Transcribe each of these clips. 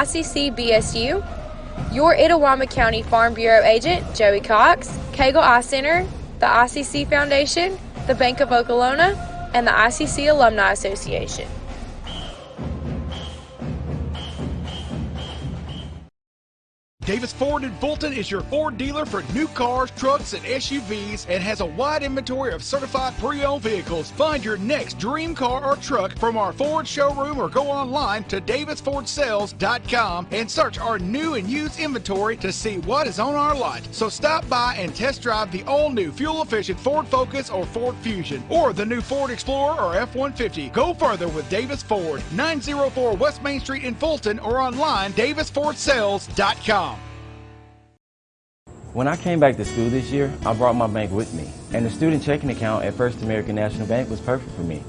ICC BSU, your Itawamba County Farm Bureau agent, Joey Cox, Cagle Eye Center, the ICC Foundation, the Bank of Okolona, and the ICC Alumni Association. Davis Ford in Fulton is your Ford dealer for new cars, trucks, and SUVs and has a wide inventory of certified pre-owned vehicles. Find your next dream car or truck from our Ford showroom or go online to davisfordsales.com and search our new and used inventory to see what is on our lot. So stop by and test drive the all-new fuel-efficient Ford Focus or Ford Fusion or the new Ford Explorer or F-150. Go further with Davis Ford, 904 West Main Street in Fulton or online davisfordsales.com. When I came back to school this year, I brought my bank with me, and the student checking account at First American National Bank was perfect for me.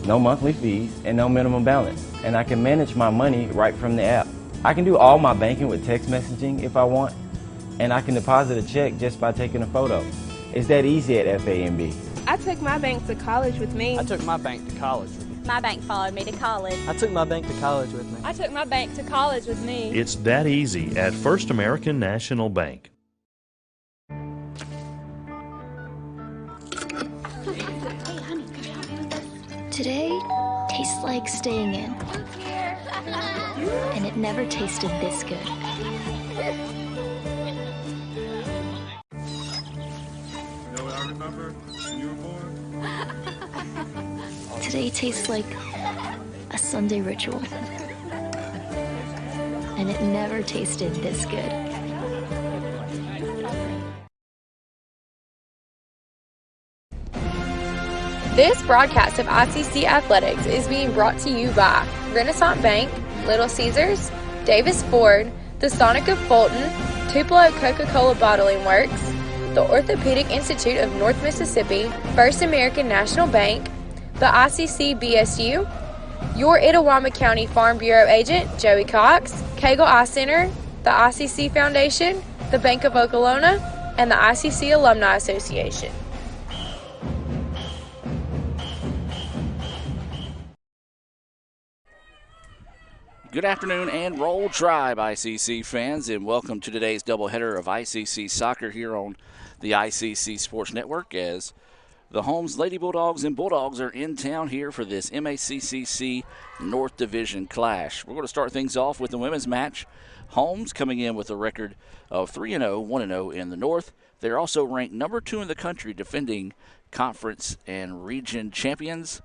No monthly fees and no minimum balance, and I can manage my money right from the app. I can do all my banking with text messaging if I want, and I can deposit a check just by taking a photo. It's that easy at FAMB. I took my bank to college with me. I took my bank to college with me. My bank followed me to college. I took my bank to college with me. I took my bank to college with me. It's that easy at First American National Bank. Today tastes like staying in. And it never tasted this good. You know what I remember when you were born? Today tastes like a Sunday ritual. And it never tasted this good. This broadcast of ICC Athletics is being brought to you by Renaissance Bank, Little Caesars, Davis Ford, the Sonic of Fulton, Tupelo Coca-Cola Bottling Works, the Orthopedic Institute of North Mississippi, First American National Bank, the ICC BSU, your Itawamba County Farm Bureau agent, Joey Cox, Cagle Eye Center, the ICC Foundation, the Bank of Okolona, and the ICC Alumni Association. Good afternoon and Roll Tribe, ICC fans, and welcome to today's doubleheader of ICC soccer here on the ICC Sports Network as the Holmes Lady Bulldogs and Bulldogs are in town here for this MACCC North Division clash. We're going to start things off with the women's match. Holmes coming in with a record of 3-0, 1-0 in the North. They're also ranked number 2 in the country, defending conference and region champions.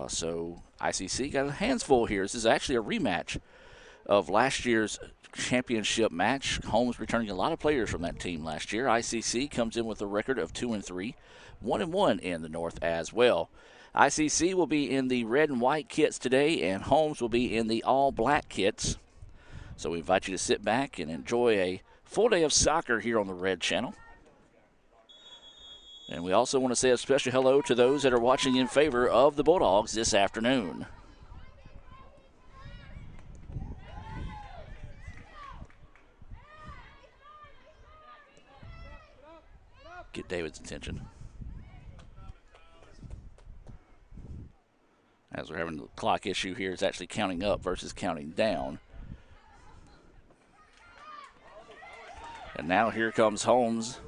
So ICC got a hands full here. This is actually a rematch of last year's championship match. Holmes returning a lot of players from that team last year. ICC comes in with a record of 2-3, 1-1 in the North as well. ICC will be in the red and white kits today, and Holmes will be in the all-black kits. So we invite you to sit back and enjoy a full day of soccer here on the Red Channel. And we also want to say a special hello to those that are watching in favor of the Bulldogs this afternoon. Get David's attention. As we're having a clock issue here, it's actually counting up versus counting down. And now here comes Holmes.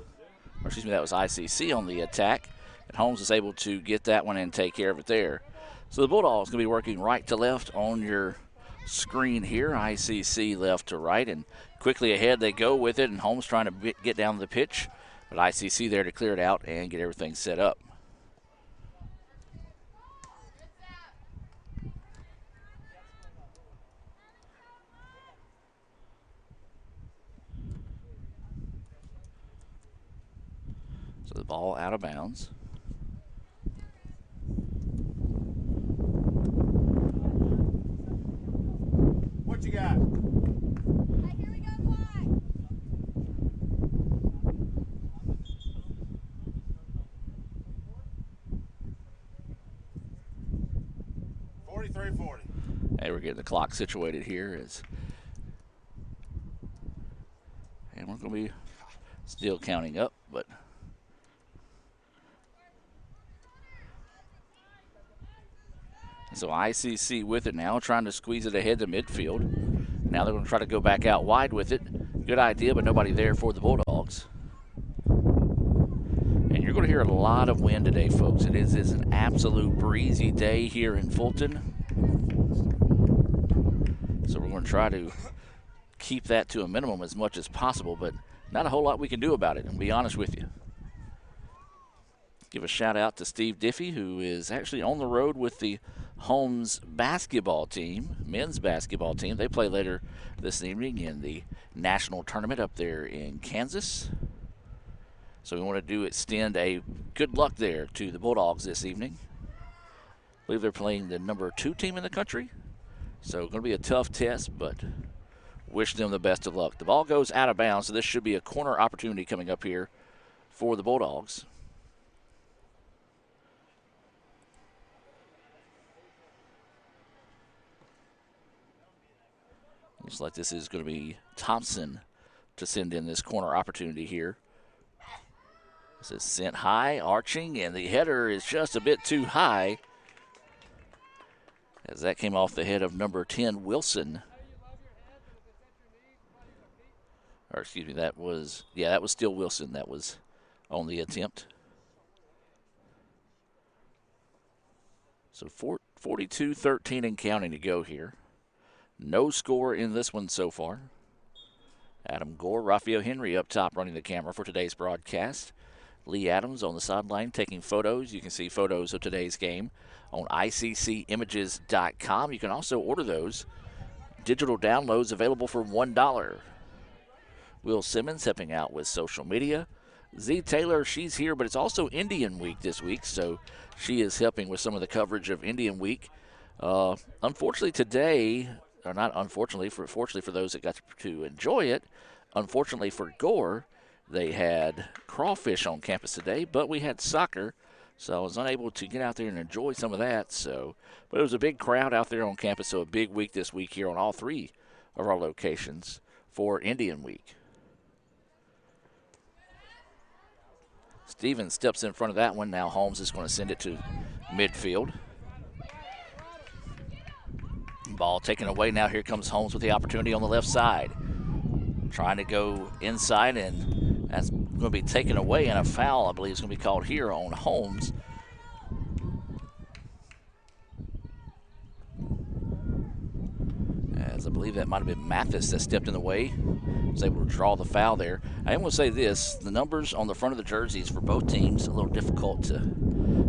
Or excuse me, that was ICC on the attack. And Holmes is able to get that one and take care of it there. So the Bulldogs going to be working right to left on your screen here. ICC left to right. And quickly ahead they go with it. And Holmes trying to get down the pitch. But ICC there to clear it out and get everything set up. So the ball out of bounds. What you got? Hey, here we go, fly. Hey, we're getting the clock situated here. And we're going to be still counting up, but so ICC with it now, trying to squeeze it ahead to midfield. Now they're going to try to go back out wide with it. Good idea, but nobody there for the Bulldogs. And you're going to hear a lot of wind today, folks. It is an absolute breezy day here in Fulton. So we're going to try to keep that to a minimum as much as possible, but not a whole lot we can do about it, and be honest with you. Give a shout out to Steve Diffie, who is actually on the road with the Holmes basketball team, men's basketball team. They play later this evening in the national tournament up there in Kansas. So we want to extend a good luck there to the Bulldogs this evening. I believe they're playing the number 2 team in the country. So going to be a tough test, but wish them the best of luck. The ball goes out of bounds, so this should be a corner opportunity coming up here for the Bulldogs. Looks like this is going to be Thompson to send in this corner opportunity here. This is sent high, arching, and the header is just a bit too high, as that came off the head of number 10, Wilson. Or excuse me, that was still Wilson that was on the attempt. So 42-13 and counting to go here. No score in this one so far. Adam Gore, Rafael Henry up top running the camera for today's broadcast. Lee Adams on the sideline taking photos. You can see photos of today's game on ICCimages.com. You can also order those. Digital downloads available for $1. Will Simmons helping out with social media. Z Taylor, she's here, but it's also Indian Week this week, so she is helping with some of the coverage of Indian Week. Unfortunately today, or not unfortunately, fortunately for those that got to enjoy it, unfortunately for Gore, they had crawfish on campus today, but we had soccer, so I was unable to get out there and enjoy some of that. But it was a big crowd out there on campus, so a big week this week here on all 3 of our locations for Indian Week. Stevens steps in front of that one. Now Holmes is going to send it to midfield. Ball taken away. Now here comes Holmes with the opportunity on the left side. Trying to go inside, and that's going to be taken away, and a foul, I believe, is going to be called here on Holmes. As I believe that might have been Mathis that stepped in the way. Was able to draw the foul there. I am going to say this, the numbers on the front of the jerseys for both teams a little difficult to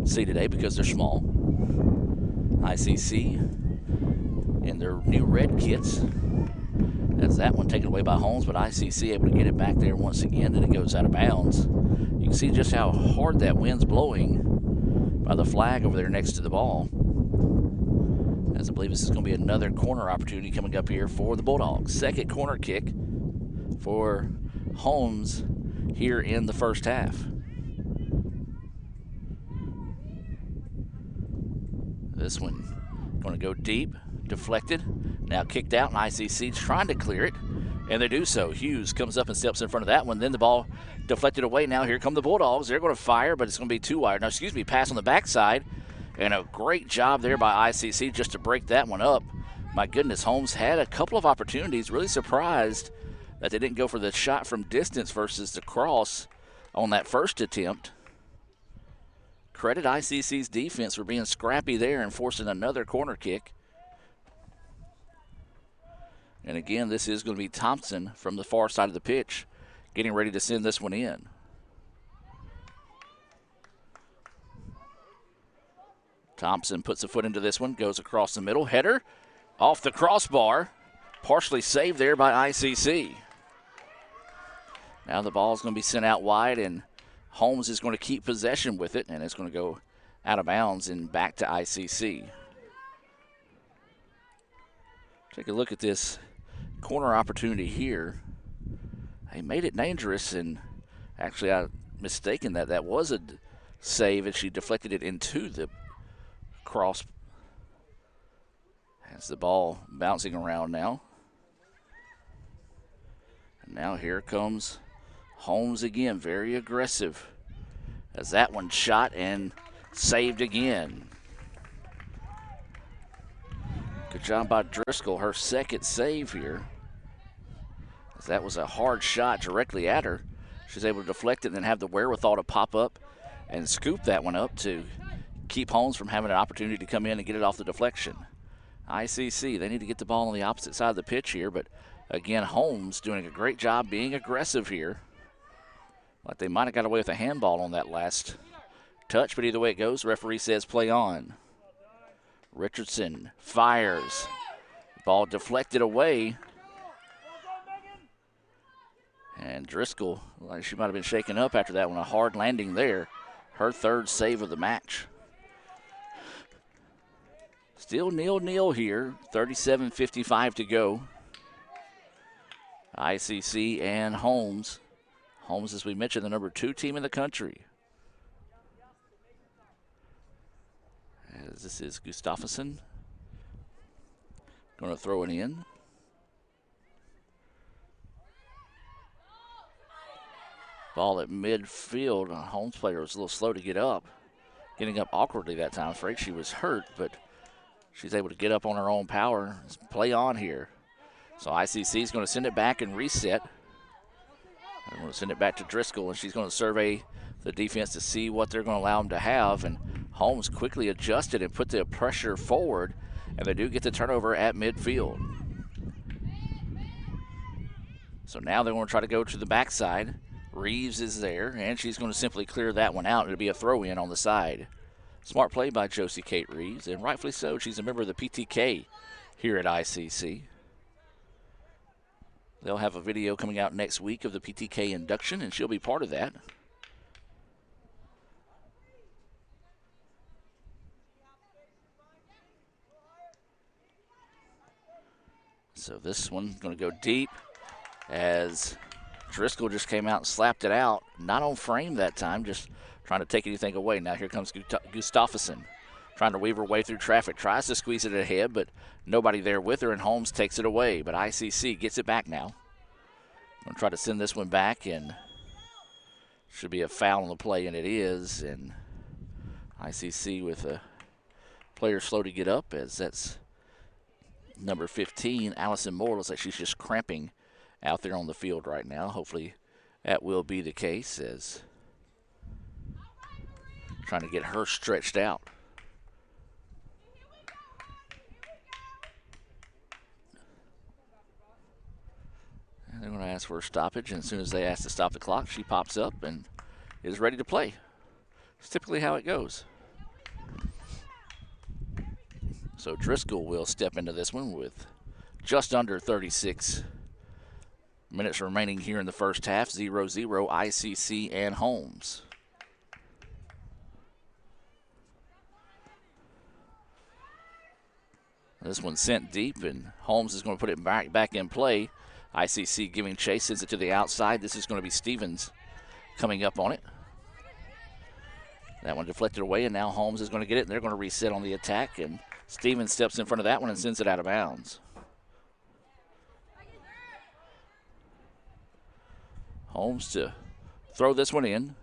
see today because they're small. ICC in their new red kits. That's that one taken away by Holmes, but ICC able to get it back there once again, and it goes out of bounds. You can see just how hard that wind's blowing by the flag over there next to the ball. As I believe this is going to be another corner opportunity coming up here for the Bulldogs. Second corner kick for Holmes here in the first half. This one going to go deep, deflected, now kicked out, and ICC's trying to clear it, and they do so. Hughes comes up and steps in front of that one. Then the ball deflected away. Now here come the Bulldogs. They're going to fire, but it's going to be too wide. Now, pass on the backside, and a great job there by ICC just to break that one up. My goodness, Holmes had a couple of opportunities. Really surprised that they didn't go for the shot from distance versus the cross on that first attempt. Credit ICC's defense for being scrappy there and forcing another corner kick. And again, this is going to be Thompson from the far side of the pitch getting ready to send this one in. Thompson puts a foot into this one, goes across the middle. Header off the crossbar, partially saved there by ICC. Now the ball is going to be sent out wide, and Holmes is going to keep possession with it, and it's going to go out of bounds and back to ICC. Take a look at this corner opportunity here. He made it dangerous, and actually I mistaken that was a save, and she deflected it into the cross. Has the ball bouncing around now. And now here comes Holmes again, very aggressive, as that one shot and saved again. Good job by Driscoll, her second save here. That was a hard shot directly at her. She's able to deflect it and then have the wherewithal to pop up and scoop that one up to keep Holmes from having an opportunity to come in and get it off the deflection. ICC, they need to get the ball on the opposite side of the pitch here, but again, Holmes doing a great job being aggressive here. Like they might have got away with a handball on that last touch, but either way it goes, referee says play on. Richardson fires. Ball deflected away. And Driscoll, like she might have been shaken up after that one, a hard landing there. Her third save of the match. Still 0-0 here, 37:55 to go. ICC and Holmes. Holmes, as we mentioned, the number 2 team in the country. As this is Gustafsson. Going to throw it in. Ball at midfield. A Holmes player was a little slow to get up. Getting up awkwardly that time. Afraid she was hurt, but she's able to get up on her own power. Play on here. So ICC is going to send it back and reset. They're going to send it back to Driscoll, and she's going to survey the defense to see what they're going to allow them to have. And Holmes quickly adjusted and put the pressure forward, and they do get the turnover at midfield. So now they're going to try to go to the backside. Reeves is there, and she's going to simply clear that one out. It'll be a throw-in on the side. Smart play by Josie Kate Reeves, and rightfully so. She's a member of the PTK here at ICC. They'll have a video coming out next week of the PTK induction, and she'll be part of that. So this one's going to go deep as Driscoll just came out and slapped it out. Not on frame that time, just trying to take anything away. Now here comes Gustafsson, trying to weave her way through traffic. Tries to squeeze it ahead, but nobody there with her, and Holmes takes it away. But ICC gets it back now. Going to try to send this one back, and should be a foul on the play, and it is. And ICC with a player slow to get up, as that's number 15, Allison Moore. Looks like she's just cramping out there on the field right now. Hopefully that will be the case, as trying to get her stretched out. And they're going to ask for a stoppage, and as soon as they ask to stop the clock, she pops up and is ready to play. It's typically how it goes. So Driscoll will step into this one with just under 36 minutes remaining here in the first half. 0-0 ICC and Holmes. This one's sent deep, and Holmes is going to put it back in play. ICC giving chase, sends it to the outside. This is going to be Stevens coming up on it. That one deflected away, and now Holmes is going to get it, and they're going to reset on the attack, and Stevens steps in front of that one and sends it out of bounds. Holmes to throw this one in.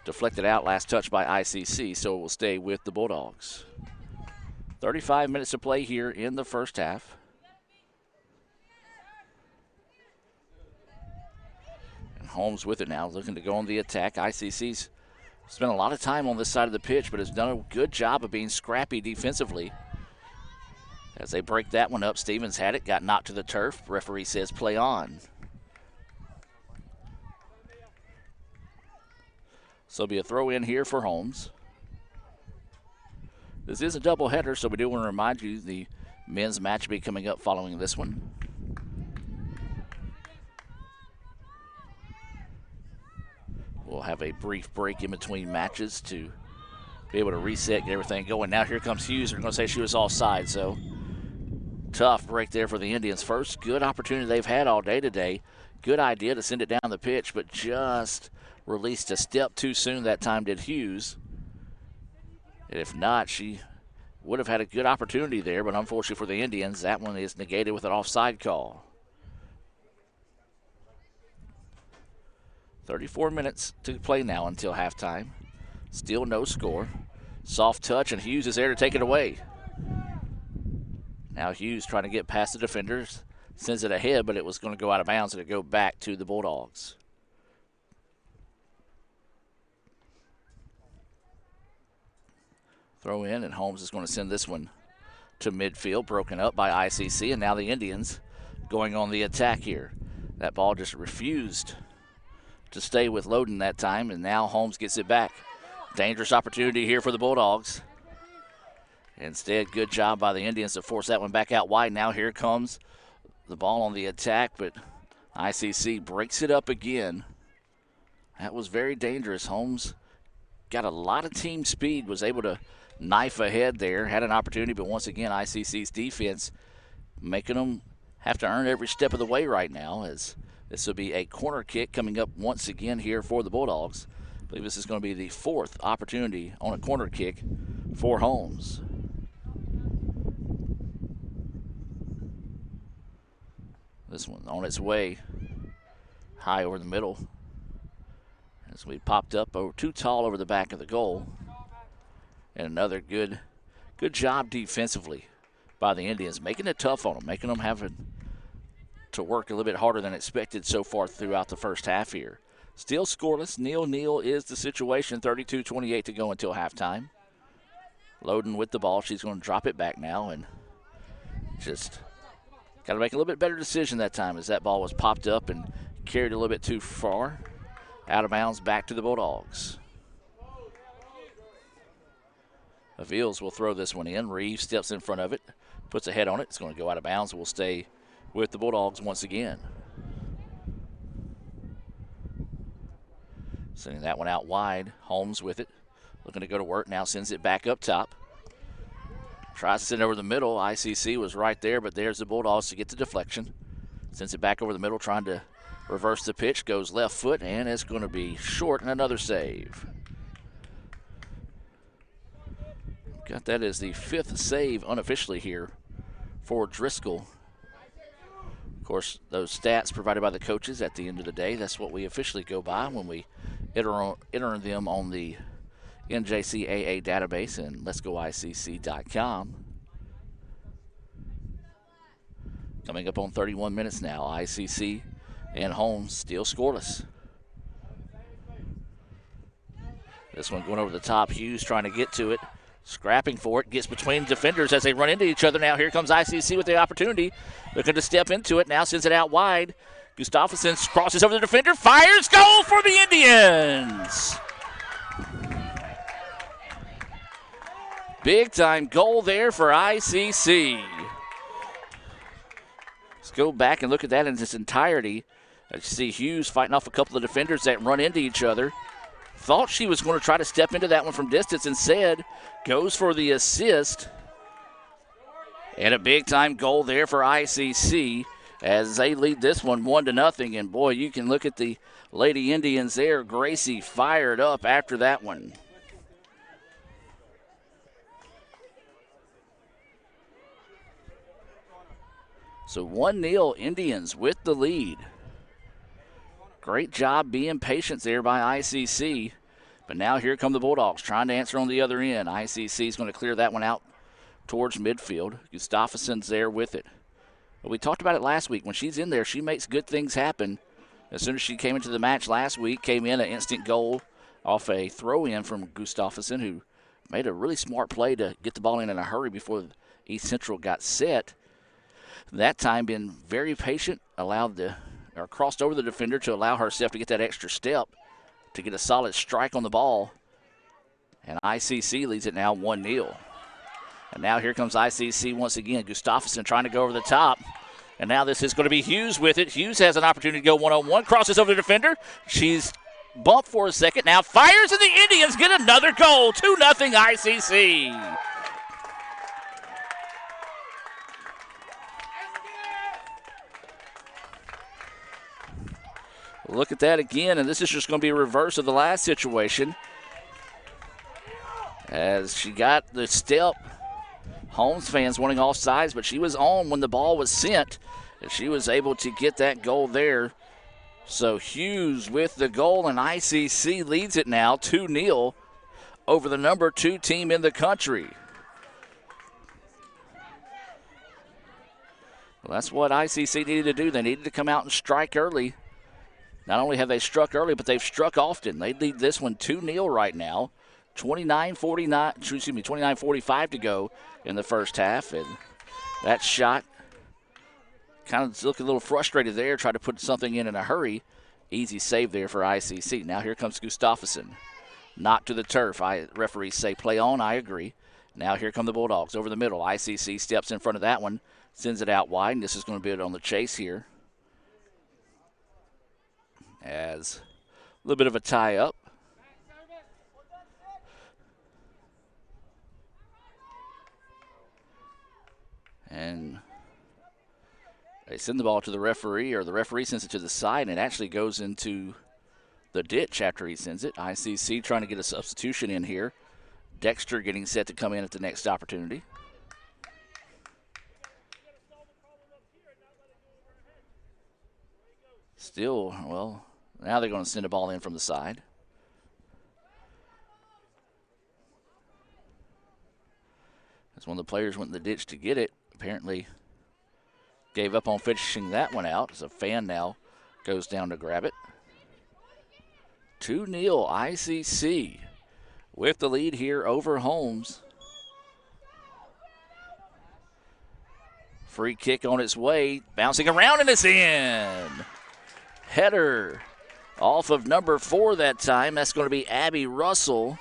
Deflected out, last touch by ICC, so it will stay with the Bulldogs. 35 minutes to play here in the first half. And Holmes with it now, looking to go on the attack. ICC's spent a lot of time on this side of the pitch, but has done a good job of being scrappy defensively. As they break that one up, Stevens had it, got knocked to the turf. Referee says play on. So it'll be a throw in here for Holmes. This is a doubleheader, so we do want to remind you the men's match will be coming up following this one. We'll have a brief break in between matches to be able to reset, get everything going. Now here comes Hughes. They're going to say she was offside, so tough break there for the Indians. First good opportunity they've had all day today. Good idea to send it down the pitch, but just released a step too soon that time did Hughes. And if not, she would have had a good opportunity there, but unfortunately for the Indians, that one is negated with an offside call. 34 minutes to play now until halftime. Still no score. Soft touch, and Hughes is there to take it away. Now Hughes trying to get past the defenders. sends it ahead, but it was going to go out of bounds and it go back to the Bulldogs. Throw in, and Holmes is going to send this one to midfield, broken up by ICC, and now the Indians going on the attack here. That ball just refused to stay with Loden that time, and now Holmes gets it back. Dangerous opportunity here for the Bulldogs. Instead, good job by the Indians to force that one back out wide. Now here comes the ball on the attack, but ICC breaks it up again. That was very dangerous. Holmes got a lot of team speed, was able to knife ahead there, had an opportunity, but once again, ICC's defense making them have to earn every step of the way right now, as this will be a corner kick coming up once again here for the Bulldogs. I believe this is going to be the fourth opportunity on a corner kick for Holmes. This one on its way high over the middle as we popped up over too tall over the back of the goal. And another good job defensively by the Indians, making it tough on them, making them have to work a little bit harder than expected so far throughout the first half here. Still scoreless. 0-0 is the situation. 32-28 to go until halftime. Loden with the ball. She's going to drop it back now and just got to make a little bit better decision that time, as that ball was popped up and carried a little bit too far. Out of bounds, back to the Bulldogs. Avils will throw this one in. Reeves steps in front of it, puts a head on it. It's going to go out of bounds. We'll stay with the Bulldogs once again. Sending that one out wide. Holmes with it. Looking to go to work. Now sends it back up top. Tries to send it over the middle. ICC was right there, but there's the Bulldogs to get the deflection. Sends it back over the middle, trying to reverse the pitch. Goes left foot, and it's going to be short, and another save. Got that as the fifth save unofficially here for Driscoll. Of course, those stats provided by the coaches at the end of the day, that's what we officially go by when we enter them on the NJCAA database and letsgoicc.com. Coming up on 31 minutes now, ICC and Holmes still scoreless. This one going over the top. Hughes trying to get to it. Scrapping for it, gets between defenders as they run into each other. Now here comes ICC with the opportunity. Looking to step into it. Now sends it out wide. Gustafsson crosses over the defender. Fires. Goal for the Indians. Big time goal there for ICC. Let's go back and look at that in its entirety. You see Hughes fighting off a couple of defenders that run into each other. Thought she was going to try to step into that one from distance, instead goes for the assist. And a big-time goal there for ICC as they lead this one 1-0. And, boy, you can look at the Lady Indians there. Gracie fired up after that one. So 1-0 Indians with the lead. Great job being patient there by ICC. But now here come the Bulldogs trying to answer on the other end. ICC is going to clear that one out towards midfield. Gustafsson's there with it. But we talked about it last week. When she's in there, she makes good things happen. As soon as she came into the match last week, came in an instant goal off a throw-in from Gustafsson, who made a really smart play to get the ball in a hurry before East Central got set. That time being very patient, crossed over the defender to allow herself to get that extra step to get a solid strike on the ball. And ICC leads it now 1-0. And now here comes ICC once again. Gustafsson trying to go over the top. And now this is going to be Hughes with it. Hughes has an opportunity to go one-on-one. Crosses over the defender. She's bumped for a second. Now fires, and the Indians get another goal. 2-0 ICC. Look at that again, and this is just going to be a reverse of the last situation. As she got the step, Holmes fans wanting offsides, but she was on when the ball was sent, and she was able to get that goal there. So Hughes with the goal, and ICC leads it now 2-0 over the number 2 team in the country. Well, that's what ICC needed to do. They needed to come out and strike early. Not only have they struck early, but they've struck often. They lead this one 2-0 right now. 29:45 to go in the first half. And that shot kind of looking a little frustrated there, tried to put something in a hurry. Easy save there for ICC. Now here comes Gustafsson. Knocked to the turf. Referees say play on. I agree. Now here come the Bulldogs over the middle. ICC steps in front of that one, sends it out wide, and this is going to be it on the chase here. As a little bit of a tie-up. And they send the ball to the referee, or the referee sends it to the side, and it actually goes into the ditch after he sends it. ICC trying to get a substitution in here. Dexter getting set to come in at the next opportunity. Still, well, now they're going to send a ball in from the side. As one of the players went in the ditch to get it, apparently gave up on finishing that one out. As a fan now goes down to grab it. 2-0 ICC with the lead here over Holmes. Free kick on its way, bouncing around, and it's in. Header off of number 4 that time. That's going to be Abby Russell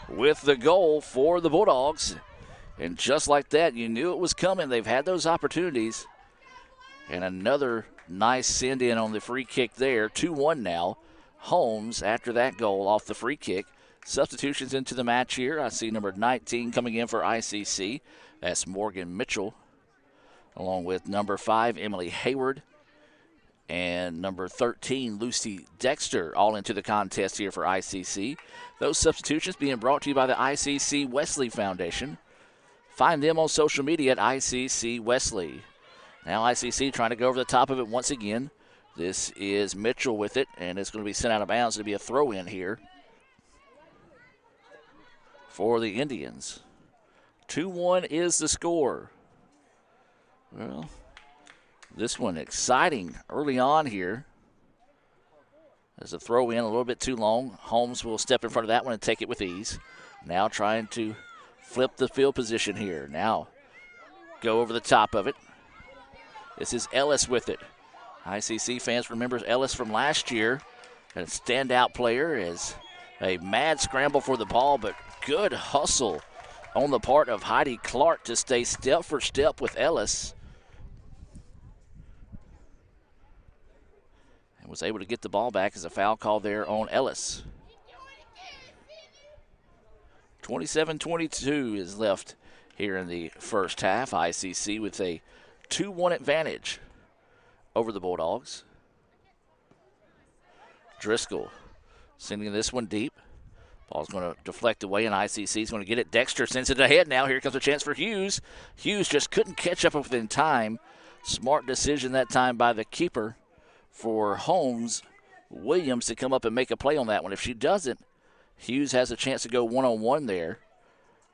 with the goal for the Bulldogs. And just like that, you knew it was coming. They've had those opportunities. And another nice send-in on the free kick there. 2-1 now. Holmes after that goal off the free kick. Substitutions into the match here. I see number 19 coming in for ICC. That's Morgan Mitchell, along with number 5, Emily Hayward, and number 13, Lucy Dexter, all into the contest here for ICC. Those substitutions being brought to you by the ICC Wesley Foundation. Find them on social media at ICC Wesley. Now ICC trying to go over the top of it once again. This is Mitchell with it, and it's going to be sent out of bounds. It'll be a throw-in here for the Indians. 2-1 is the score. Well, this one exciting early on here. There's a throw in a little bit too long. Holmes will step in front of that one and take it with ease. Now trying to flip the field position here. Now go over the top of it. This is Ellis with it. ICC fans remember Ellis from last year. A standout player is a mad scramble for the ball, but good hustle on the part of Heidi Clark to stay step for step with Ellis. And was able to get the ball back as a foul call there on Ellis. 27-22 is left here in the first half. ICC with a 2-1 advantage over the Bulldogs. Driscoll sending this one deep. Ball's going to deflect away, and ICC is going to get it. Dexter sends it ahead now. Here comes a chance for Hughes. Hughes just couldn't catch up within time. Smart decision that time by the keeper for Holmes Williams to come up and make a play on that one. If she doesn't, Hughes has a chance to go one-on-one there.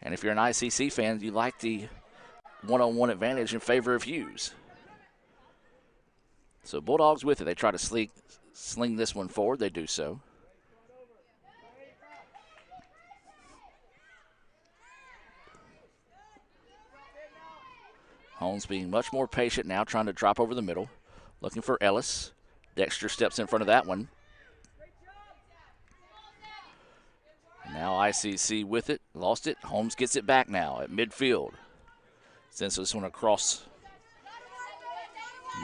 And if you're an ICC fan, you like the one-on-one advantage in favor of Hughes. So Bulldogs with it. They try to sling this one forward. They do so. Holmes being much more patient now, trying to drop over the middle. Looking for Ellis. Dexter steps in front of that one. Now ICC with it. Lost it. Holmes gets it back now at midfield. Sends this one across.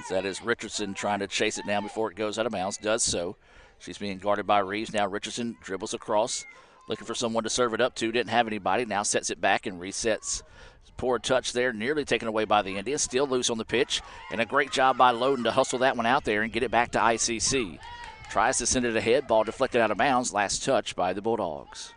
That is Richardson trying to chase it down before it goes out of bounds. Does so. She's being guarded by Reeves. Now Richardson dribbles across. Looking for someone to serve it up to. Didn't have anybody. Now sets it back and resets. Poor touch there. Nearly taken away by the Indians. Still loose on the pitch. And a great job by Loden to hustle that one out there and get it back to ICC. Tries to send it ahead. Ball deflected out of bounds. Last touch by the Bulldogs.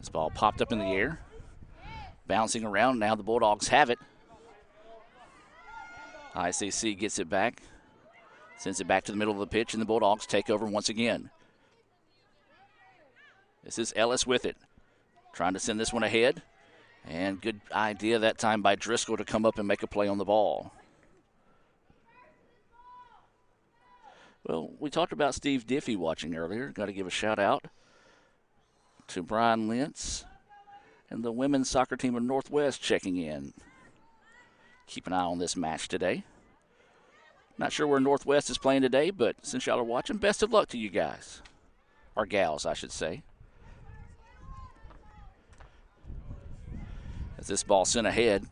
This ball popped up in the air, bouncing around. Now the Bulldogs have it. ICC gets it back, sends it back to the middle of the pitch, and the Bulldogs take over once again. This is Ellis with it, trying to send this one ahead. And good idea that time by Driscoll to come up and make a play on the ball. Well, we talked about Steve Diffie watching earlier. Got to give a shout out to Brian Lentz and the women's soccer team of Northwest checking in. Keep an eye on this match today. Not sure where Northwest is playing today, but since y'all are watching, best of luck to you guys. Or gals, I should say. As this ball sent ahead,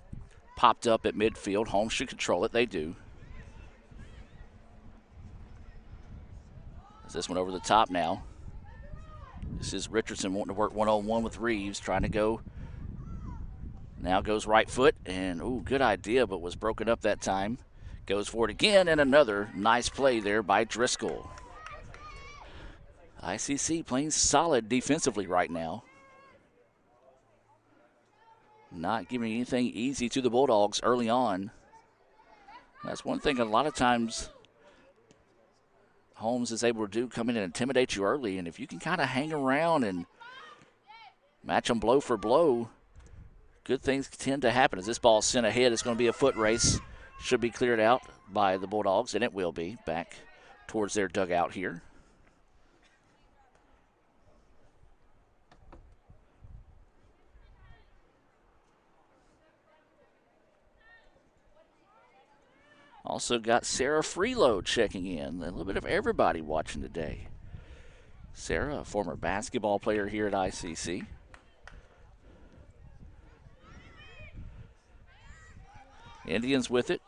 popped up at midfield. Holmes should control it. They do. As this one over the top now. This is Richardson wanting to work one-on-one with Reeves, trying to go. Now goes right foot, and ooh, good idea, but was broken up that time. Goes for it again, and another nice play there by Driscoll. ICC playing solid defensively right now. Not giving anything easy to the Bulldogs early on. That's one thing a lot of times Holmes is able to do, come in and intimidate you early. And if you can kind of hang around and match them blow for blow, good things tend to happen. As this ball is sent ahead, it's going to be a foot race. Should be cleared out by the Bulldogs, and it will be back towards their dugout here. Also got Sarah Freeload checking in. A little bit of everybody watching today. Sarah, a former basketball player here at ICC. Indians with it.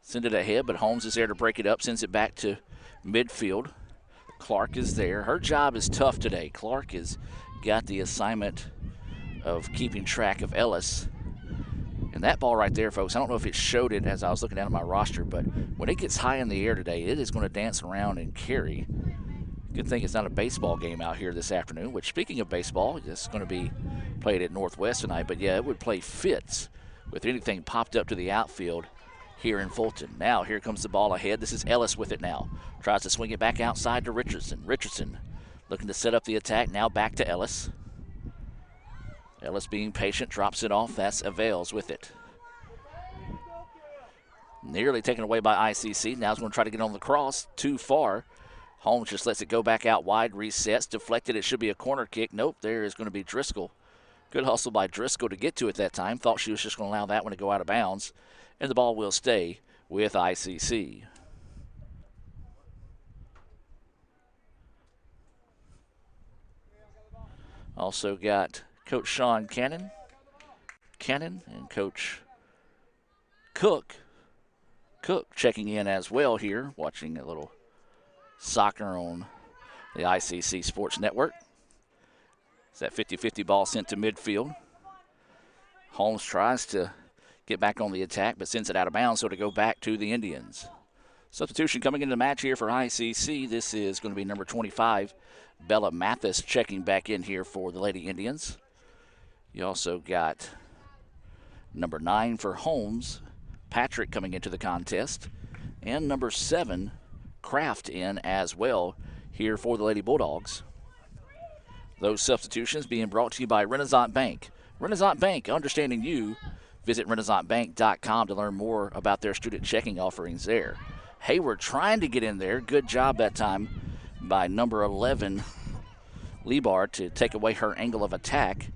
Send it ahead, but Holmes is there to break it up. Sends it back to midfield. Clark is there. Her job is tough today. Clark has got the assignment of keeping track of Ellis. And that ball right there, folks, I don't know if it showed it as I was looking down at my roster, but when it gets high in the air today, it is going to dance around and carry. Good thing it's not a baseball game out here this afternoon, which, speaking of baseball, it's going to be played at Northwest tonight. But, yeah, it would play fits with anything popped up to the outfield here in Fulton. Now, here comes the ball ahead. This is Ellis with it now. Tries to swing it back outside to Richardson. Richardson looking to set up the attack. Now back to Ellis. Ellis being patient, drops it off. That's Avails with it. Nearly taken away by ICC. Now he's going to try to get on the cross. Too far. Holmes just lets it go back out wide. Resets. Deflected. It should be a corner kick. Nope. There is going to be Driscoll. Good hustle by Driscoll to get to it that time. Thought she was just going to allow that one to go out of bounds. And the ball will stay with ICC. Also got Coach Sean Cannon and Coach Cook checking in as well here, watching a little soccer on the ICC Sports Network. It's that 50-50 ball sent to midfield. Holmes tries to get back on the attack, but sends it out of bounds, so to go back to the Indians. Substitution coming into the match here for ICC. This is going to be number 25, Bella Mathis, checking back in here for the Lady Indians. You also got number 9 for Holmes, Patrick, coming into the contest, and number 7, Kraft, in as well here for the Lady Bulldogs. Those substitutions being brought to you by Renaissance Bank. Renaissance Bank, understanding you. Visit RenaissanceBank.com to learn more about their student checking offerings there. Hayward trying to get in there. Good job that time by number 11, Lebar, to take away her angle of attack.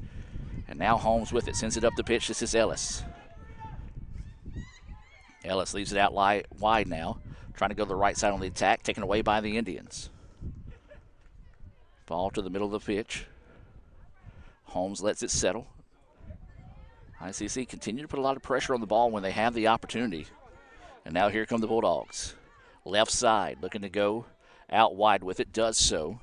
And now Holmes with it. Sends it up the pitch. This is Ellis. Ellis leaves it out wide now. Trying to go to the right side on the attack. Taken away by the Indians. Ball to the middle of the pitch. Holmes lets it settle. ICC continue to put a lot of pressure on the ball when they have the opportunity. And now here come the Bulldogs. Left side, looking to go out wide with it. Does so.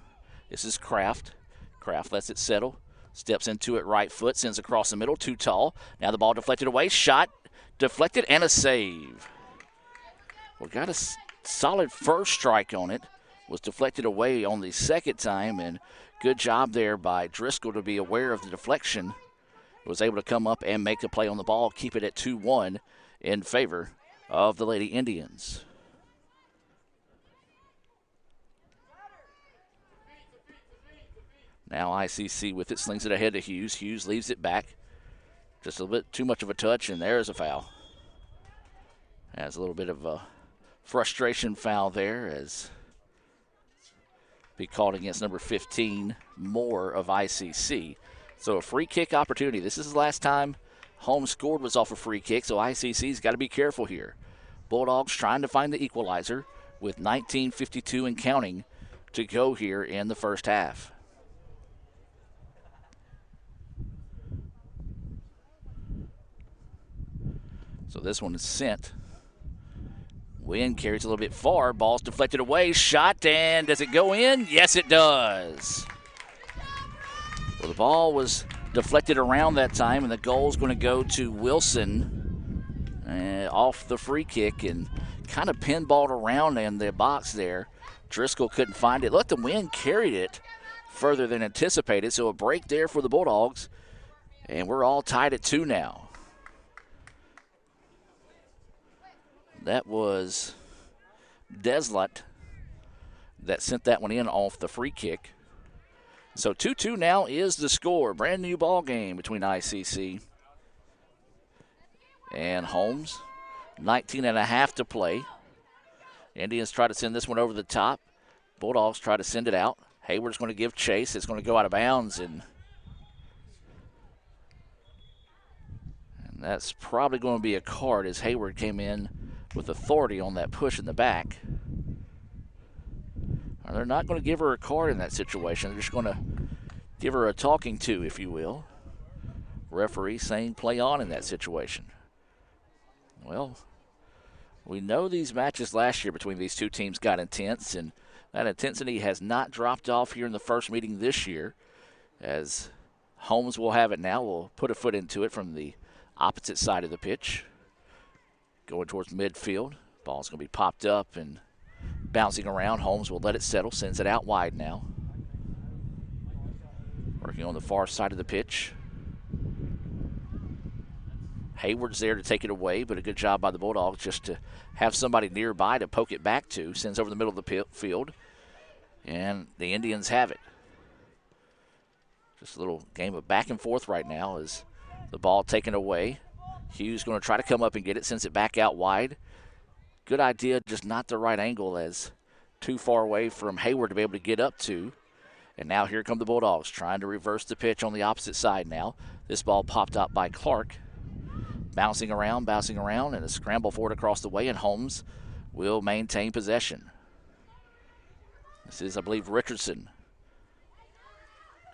This is Kraft. Kraft lets it settle. Steps into it right foot. Sends across the middle. Too tall. Now the ball deflected away. Shot. Deflected and a save. Well, got a solid first strike on it. Was deflected away on the second time. And Good job there by Driscoll to be aware of the deflection. Was able to come up and make a play on the ball, keep it at 2-1 in favor of the Lady Indians. Now ICC with it, slings it ahead to Hughes. Hughes leaves it back. Just a little bit too much of a touch, and there's a foul. Has a little bit of a frustration foul there as be called against number 15, Moore of ICC. So a free kick opportunity. This is the last time Holmes scored was off a free kick, so ICC's got to be careful here. Bulldogs trying to find the equalizer with 19:52 and counting to go here in the first half. So this one is sent. Wind carries a little bit far. Ball's deflected away. Shot, and does it go in? Yes, it does. Well, the ball was deflected around that time, and the goal's going to go to Wilson off the free kick and kind of pinballed around in the box there. Driscoll couldn't find it. Let the wind carried it further than anticipated, so a break there for the Bulldogs, and we're all tied at 2 now. That was Deslett that sent that one in off the free kick. So 2-2 now is the score. Brand new ball game between ICC and Holmes. 19.5 to play. Indians try to send this one over the top. Bulldogs try to send it out. Hayward's going to give chase. It's going to go out of bounds, and that's probably going to be a card as Hayward came in with authority on that push in the back. They're not going to give her a card in that situation. They're just going to give her a talking to, if you will. Referee saying play on in that situation. Well, we know these matches last year between these two teams got intense, and that intensity has not dropped off here in the first meeting this year, as Holmes will have it now. We'll put a foot into it from the opposite side of the pitch. Going towards midfield. Ball's going to be popped up and bouncing around. Holmes will let it settle, sends it out wide now. Working on the far side of the pitch. Hayward's there to take it away, but a good job by the Bulldogs just to have somebody nearby to poke it back to. Sends over the middle of the field, and the Indians have it. Just a little game of back and forth right now as the ball taken away. Hughes going to try to come up and get it, sends it back out wide. Good idea, just not the right angle as too far away from Hayward to be able to get up to. And now here come the Bulldogs trying to reverse the pitch on the opposite side now. This ball popped up by Clark. Bouncing around, and a scramble forward across the way, and Holmes will maintain possession. This is, I believe, Richardson.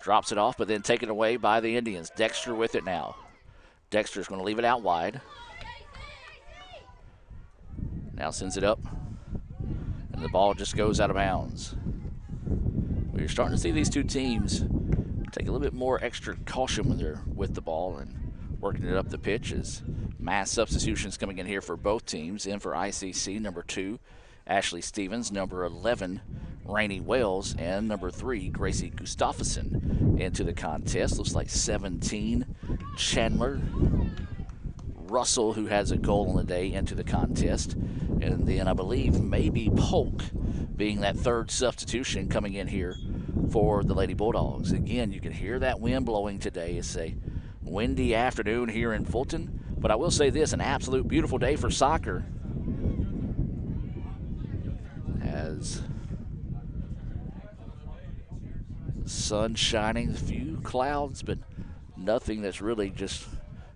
Drops it off, but then taken away by the Indians. Dexter with it now. Dexter's going to leave it out wide. Now sends it up, and the ball just goes out of bounds. We're starting to see these two teams take a little bit more extra caution when they're with the ball and working it up the pitch. As mass substitutions coming in here for both teams. In for ICC, number 2, Ashley Stevens, number 11, Rainey Wells, and number 3, Gracie Gustafson into the contest. Looks like 17, Chandler Russell, who has a goal on the day, into the contest. And then I believe maybe Polk being that third substitution coming in here for the Lady Bulldogs. Again, you can hear that wind blowing today. It's a windy afternoon here in Fulton. But I will say this, an absolute beautiful day for soccer. As the sun shining, a few clouds, but nothing that's really just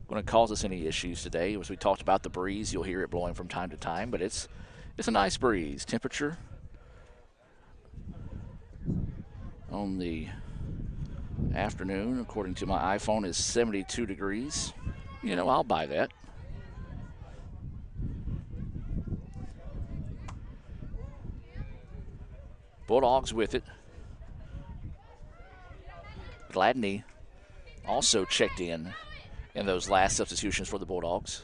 going to cause us any issues today. As we talked about the breeze, you'll hear it blowing from time to time, but it's a nice breeze. Temperature on the afternoon, according to my iPhone, is 72 degrees. You know, I'll buy that. Bulldogs with it. Gladney also checked in those last substitutions for the Bulldogs.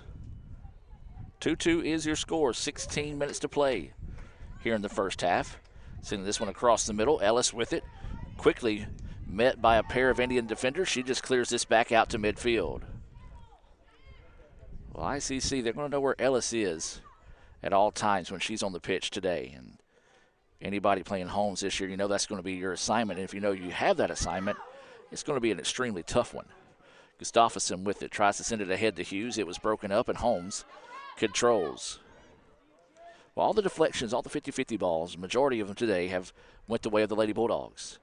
2-2 is your score. 16 minutes to play here in the first half. Sending this one across the middle. Ellis with it. Quickly met by a pair of Indian defenders. She just clears this back out to midfield. Well, ICC, they're going to know where Ellis is at all times when she's on the pitch today. And anybody playing Holmes this year, you know that's going to be your assignment. And if you know you have that assignment, it's going to be an extremely tough one. Gustafsson with it, tries to send it ahead to Hughes. It was broken up, and Holmes controls. Well, all the deflections, all the 50-50 balls, majority of them today have went the way of the Lady Bulldogs.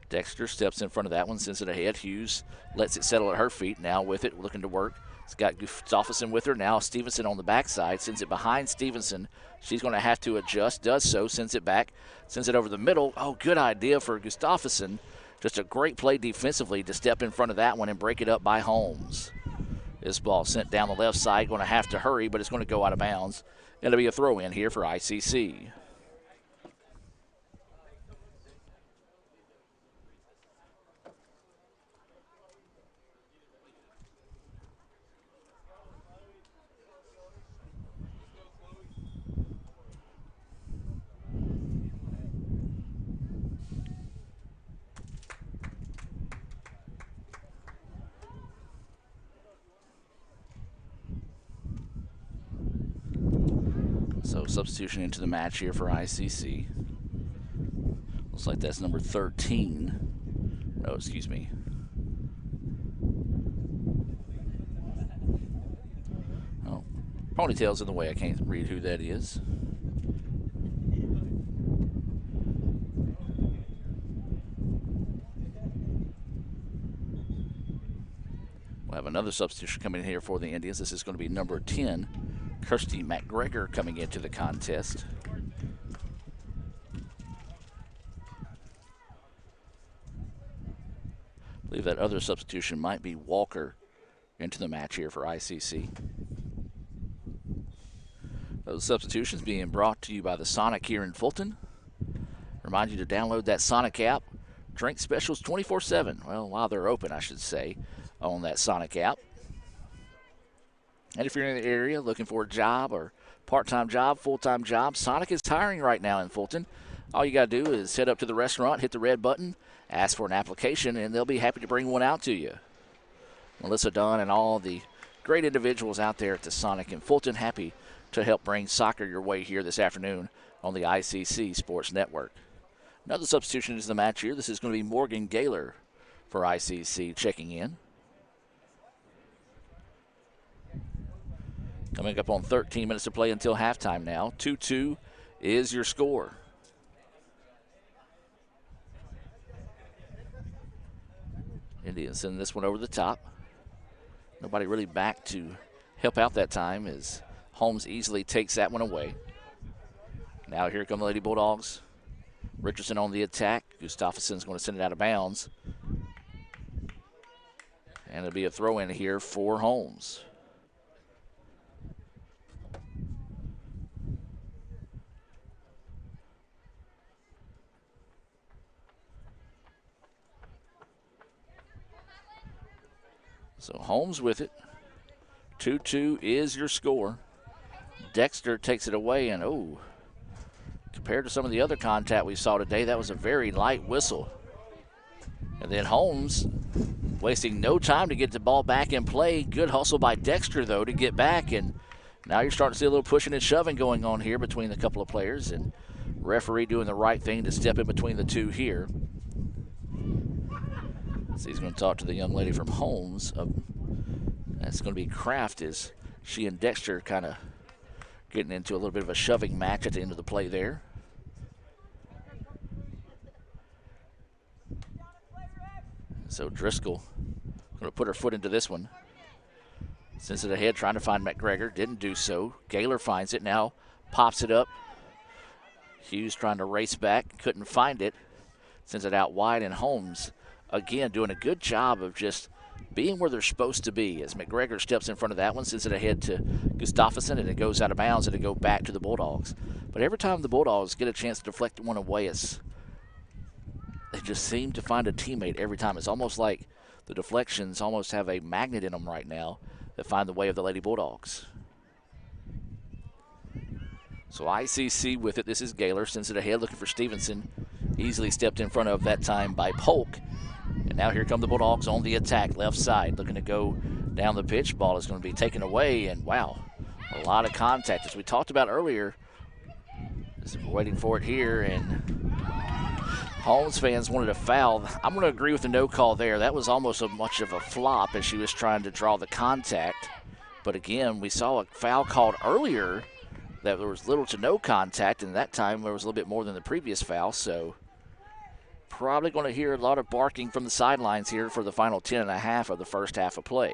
Dexter steps in front of that one, sends it ahead. Hughes lets it settle at her feet. Now with it, looking to work. It's got Gustafsson with her. Now Stevenson on the backside, sends it behind Stevenson. She's going to have to adjust, does so, sends it back, sends it over the middle. Oh, good idea for Gustafsson. Just a great play defensively to step in front of that one and break it up by Holmes. This ball sent down the left side, going to have to hurry, but it's going to go out of bounds. It'll be a throw-in here for ICC. So substitution into the match here for ICC. Looks like that's number 13. No, excuse me. Oh, ponytail's in the way. I can't read who that is. We'll have another substitution coming in here for the Indians. This is going to be number 10. Kirsty Mcgregor coming into the contest. I believe that other substitution might be Walker into the match here for ICC. Those substitutions being brought to you by the Sonic here in Fulton. Remind you to download that Sonic app. Drink specials 24/7. Well, while they're open, I should say, on that Sonic app. And if you're in the area looking for a job or part-time job, full-time job, Sonic is hiring right now in Fulton. All you got to do is head up to the restaurant, hit the red button, ask for an application, and they'll be happy to bring one out to you. Melissa Dunn and all the great individuals out there at the Sonic in Fulton, happy to help bring soccer your way here this afternoon on the ICC Sports Network. Another substitution is the match here. This is going to be Morgan Gaylor for ICC checking in. Coming up on 13 minutes to play until halftime now. 2-2 is your score. Indians sending this one over the top. Nobody really back to help out that time as Holmes easily takes that one away. Now here come the Lady Bulldogs. Richardson on the attack. Gustafsson's going to send it out of bounds. And it'll be a throw-in here for Holmes. So Holmes with it. 2-2 is your score. Dexter takes it away, and oh, compared to some of the other contact we saw today, that was a very light whistle. And then Holmes wasting no time to get the ball back in play. Good hustle by Dexter, though, to get back. And now you're starting to see a little pushing and shoving going on here between a couple of players. And referee doing the right thing to step in between the two here. So he's going to talk to the young lady from Holmes. That's going to be Kraft, as she and Dexter kind of getting into a little bit of a shoving match at the end of the play there. So Driscoll going to put her foot into this one. Sends it ahead, trying to find McGregor. Didn't do so. Gaylor finds it now, pops it up. Hughes trying to race back, couldn't find it. Sends it out wide, and Holmes again doing a good job of just being where they're supposed to be as McGregor steps in front of that one, sends it ahead to Gustafsson, and it goes out of bounds, and it go back to the Bulldogs. But every time the Bulldogs get a chance to deflect one away, they just seem to find a teammate every time. It's almost like the deflections almost have a magnet in them right now that find the way of the Lady Bulldogs. So ICC with it. This is Gaylor. Sends it ahead looking for Stevenson. Easily stepped in front of that time by Polk. And now here come the Bulldogs on the attack. Left side looking to go down the pitch. Ball is going to be taken away. And wow, a lot of contact. As we talked about earlier, we're waiting for it here. And Holmes fans wanted a foul. I'm going to agree with the no call there. That was almost as much of a flop as she was trying to draw the contact. But again, we saw a foul called earlier that there was little to no contact, and that time there was a little bit more than the previous foul. So probably going to hear a lot of barking from the sidelines here for the final 10.5 of the first half of play.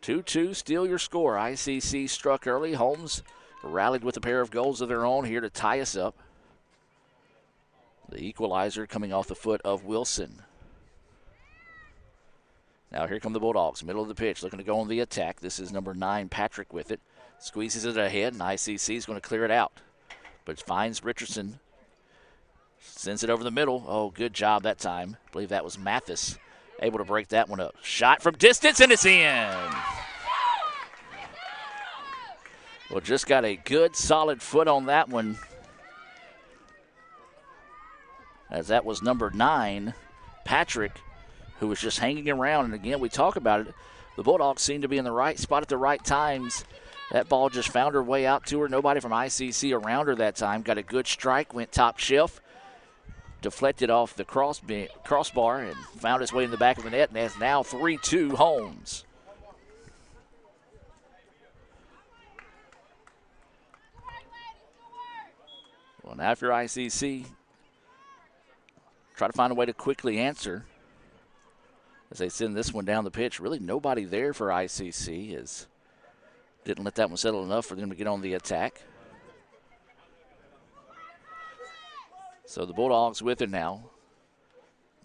2-2, still your score. ICC struck early. Holmes rallied with a pair of goals of their own here to tie us up. The equalizer coming off the foot of Wilson. Now here come the Bulldogs, middle of the pitch, looking to go on the attack. This is number 9, Patrick, with it. Squeezes it ahead, and ICC is going to clear it out. But finds Richardson. Sends it over the middle. Oh, good job that time. I believe that was Mathis able to break that one up. Shot from distance, and it's in. Well, just got a good, solid foot on that one. As that was number 9, Patrick, who was just hanging around. And again, we talk about it. The Bulldogs seem to be in the right spot at the right times. That ball just found her way out to her. Nobody from ICC around her that time. Got a good strike, went top shelf, deflected off the crossbar, and found its way in the back of the net. And that's now 3-2 Holmes. Well, now if you're ICC, try to find a way to quickly answer as they send this one down the pitch. Really nobody there for ICC. Didn't let that one settle enough for them to get on the attack. So the Bulldogs with it now,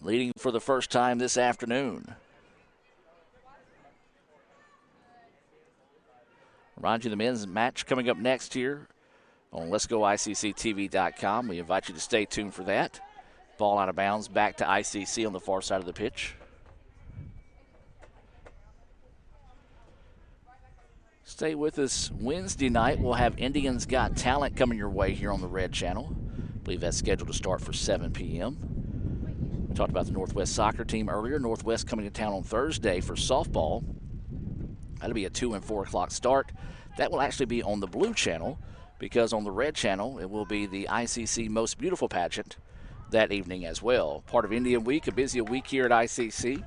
leading for the first time this afternoon. Remind you the men's match coming up next here on Let'sGoICCTV.com. We invite you to stay tuned for that. Ball out of bounds, back to ICC on the far side of the pitch. Stay with us Wednesday night. We'll have Indians Got Talent coming your way here on the Red Channel. I believe that's scheduled to start for 7 p.m. We talked about the Northwest soccer team earlier. Northwest coming to town on Thursday for softball. That'll be a 2 and 4 o'clock start. That will actually be on the Blue Channel, because on the Red Channel it will be the ICC Most Beautiful pageant that evening as well. Part of Indian Week, a busy week here at ICC.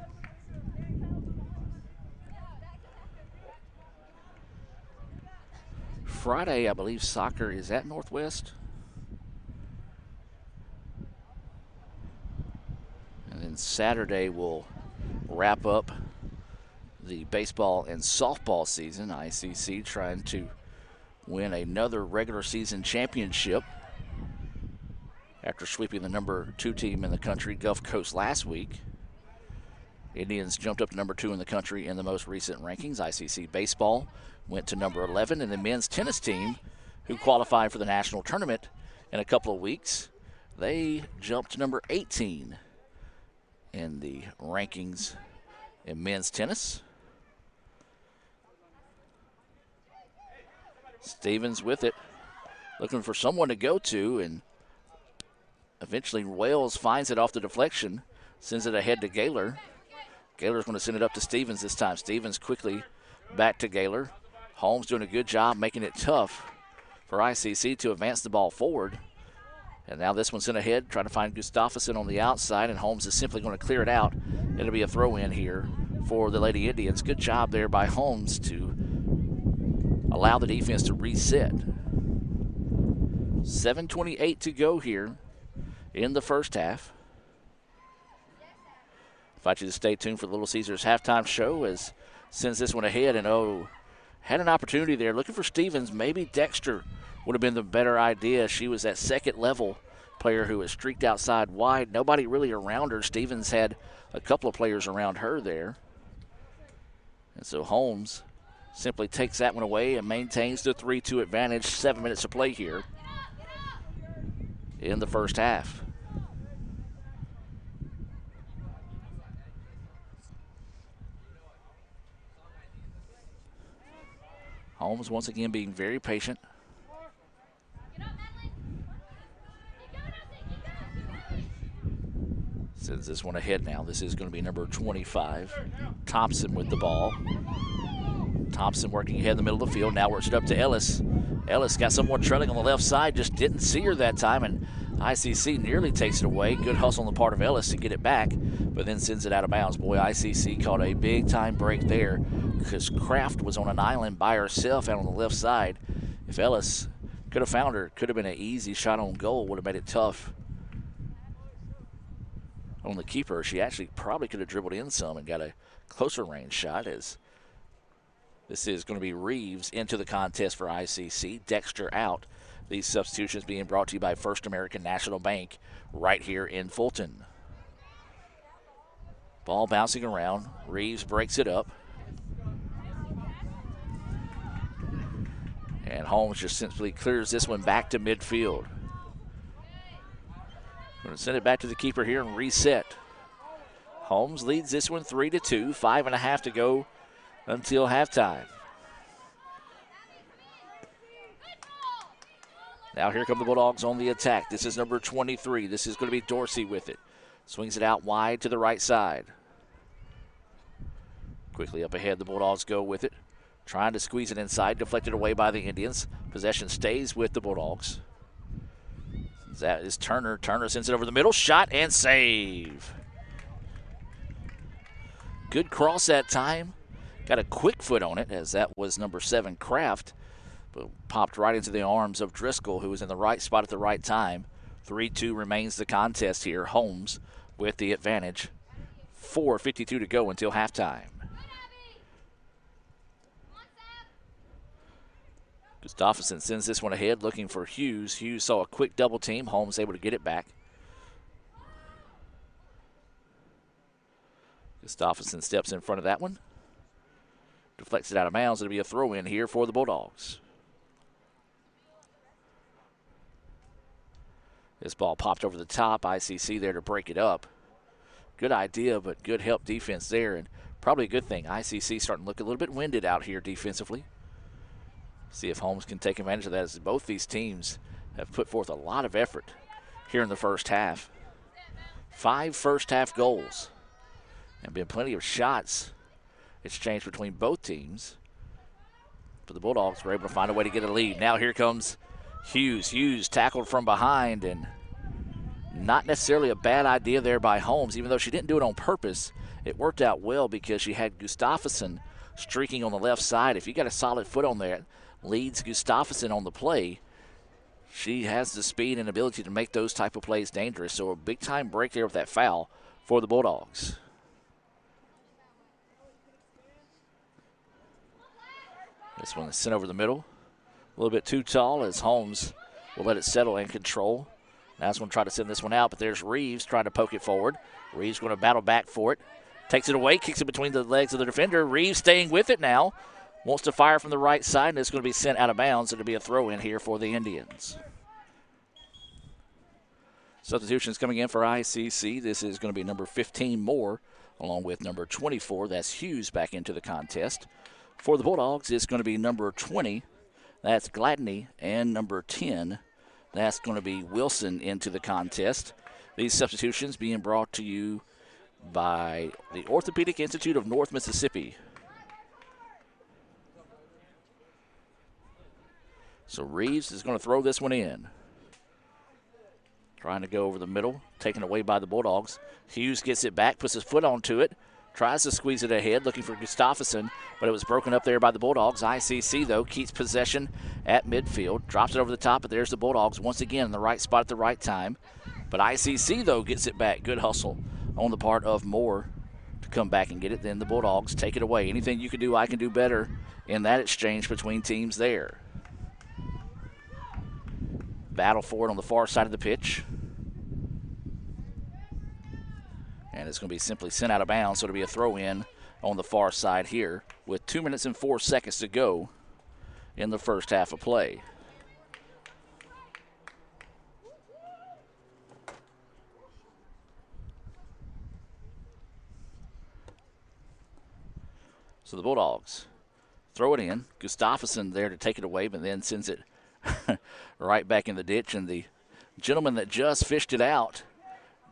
Friday, I believe soccer is at Northwest. And then Saturday we'll wrap up the baseball and softball season. ICC trying to win another regular season championship after sweeping the number 2 team in the country, Gulf Coast, last week. Indians jumped up to number 2 in the country in the most recent rankings. ICC baseball went to number 11, and the men's tennis team, who qualified for the national tournament in a couple of weeks, they jumped to number 18 in the rankings in men's tennis. Stevens with it, looking for someone to go to, and eventually Wales finds it off the deflection, sends it ahead to Gaylor. Gaylor's going to send it up to Stevens this time. Stevens quickly back to Gaylor. Holmes doing a good job making it tough for ICC to advance the ball forward. And now this one's sent ahead, trying to find Gustafsson on the outside, and Holmes is simply going to clear it out. It'll be a throw-in here for the Lady Indians. Good job there by Holmes to allow the defense to reset. 7:28 to go here in the first half. Invite you to stay tuned for the Little Caesars halftime show as sends this one ahead, and had an opportunity there looking for Stevens. Maybe Dexter would have been the better idea. She was that second level player who was streaked outside wide. Nobody really around her. Stevens had a couple of players around her there. And so Holmes simply takes that one away and maintains the 3-2 advantage. 7 minutes to play here in the first half. Holmes once again being very patient. Sends this one ahead now. This is going to be number 25. Thompson with the ball. Thompson working ahead in the middle of the field. Now works it up to Ellis. Ellis got someone trailing on the left side. Just didn't see her that time, and ICC nearly takes it away. Good hustle on the part of Ellis to get it back, but then sends it out of bounds. Boy, ICC caught a big-time break there because Kraft was on an island by herself out on the left side. If Ellis could have found her, could have been an easy shot on goal, would have made it tough on the keeper. She actually probably could have dribbled in some and got a closer range shot, as this is going to be Reeves into the contest for ICC. Dexter out. These substitutions being brought to you by First American National Bank right here in Fulton. Ball bouncing around. Reeves breaks it up. And Holmes just simply clears this one back to midfield. Going to send it back to the keeper here and reset. Holmes leads this one 3-2. 5.5 to go until halftime. Now here come the Bulldogs on the attack. This is number 23. This is going to be Dorsey with it. Swings it out wide to the right side. Quickly up ahead, the Bulldogs go with it. Trying to squeeze it inside, deflected away by the Indians. Possession stays with the Bulldogs. That is Turner. Turner sends it over the middle. Shot and save. Good cross that time. Got a quick foot on it, as that was number 7, Kraft. But popped right into the arms of Driscoll, who was in the right spot at the right time. 3-2 remains the contest here. Holmes with the advantage. 4:52 to go until halftime. Gustafsson sends this one ahead, looking for Hughes. Hughes saw a quick double team. Holmes able to get it back. Gustafsson steps in front of that one. Deflects it out of bounds. It'll be a throw-in here for the Bulldogs. This ball popped over the top. ICC there to break it up. Good idea, but good help defense there, and probably a good thing. ICC starting to look a little bit winded out here defensively. See if Holmes can take advantage of that, as both these teams have put forth a lot of effort here in the first half. 5 first-half goals, and been plenty of shots exchanged between both teams. But the Bulldogs were able to find a way to get a lead. Now here comes Hughes. Hughes tackled from behind, and not necessarily a bad idea there by Holmes. Even though she didn't do it on purpose, it worked out well because she had Gustafsson streaking on the left side. If you got a solid foot on there, leads Gustafsson on the play, she has the speed and ability to make those type of plays dangerous. So a big-time break there with that foul for the Bulldogs. This one is sent over the middle. A little bit too tall, as Holmes will let it settle and control. Now it's going to try to send this one out, but there's Reeves trying to poke it forward. Reeves going to battle back for it. Takes it away, kicks it between the legs of the defender. Reeves staying with it now. Wants to fire from the right side, and it's going to be sent out of bounds. It'll be a throw-in here for the Indians. Substitutions coming in for ICC. This is going to be number 15 Moore, along with number 24. That's Hughes back into the contest. For the Bulldogs, it's going to be number 20. That's Gladney, and number 10. That's going to be Wilson into the contest. These substitutions being brought to you by the Orthopedic Institute of North Mississippi. So Reeves is going to throw this one in. Trying to go over the middle, taken away by the Bulldogs. Hughes gets it back, puts his foot onto it, tries to squeeze it ahead, looking for Gustafsson, but it was broken up there by the Bulldogs. ICC, though, keeps possession at midfield, drops it over the top, but there's the Bulldogs once again in the right spot at the right time. But ICC, though, gets it back. Good hustle on the part of Moore to come back and get it. Then the Bulldogs take it away. Anything you can do, I can do better in that exchange between teams there. Battle for it on the far side of the pitch. And it's going to be simply sent out of bounds, so it'll be a throw-in on the far side here with 2 minutes and 4 seconds to go in the first half of play. So the Bulldogs throw it in. Gustafsson there to take it away, but then sends it right back in the ditch, and the gentleman that just fished it out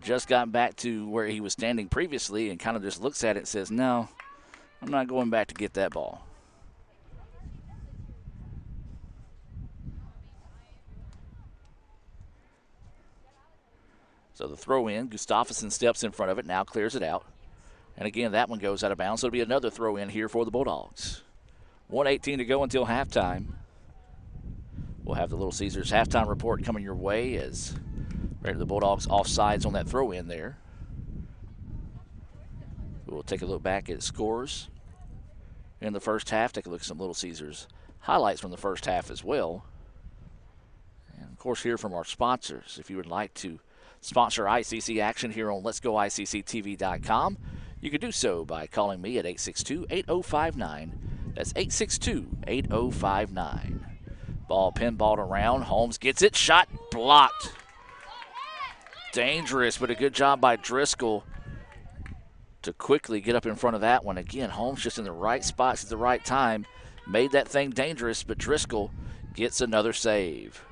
just got back to where he was standing previously and kind of just looks at it and says, no, I'm not going back to get that ball. So the throw in, Gustafsson steps in front of it, now clears it out. And again, that one goes out of bounds, so it'll be another throw in here for the Bulldogs. 1:18 to go until halftime. We'll have the Little Caesars halftime report coming your way as the Bulldogs offsides on that throw in there. We'll take a look back at scores in the first half, take a look at some Little Caesars highlights from the first half as well. And of course, hear from our sponsors. If you would like to sponsor ICC action here on Let'sGoICCTV.com, you can do so by calling me at 862-8059. That's 862-8059. Ball pinballed around. Holmes gets it. Shot blocked. Dangerous, but a good job by Driscoll to quickly get up in front of that one. Again, Holmes just in the right spots at the right time. Made that thing dangerous, but Driscoll gets another save.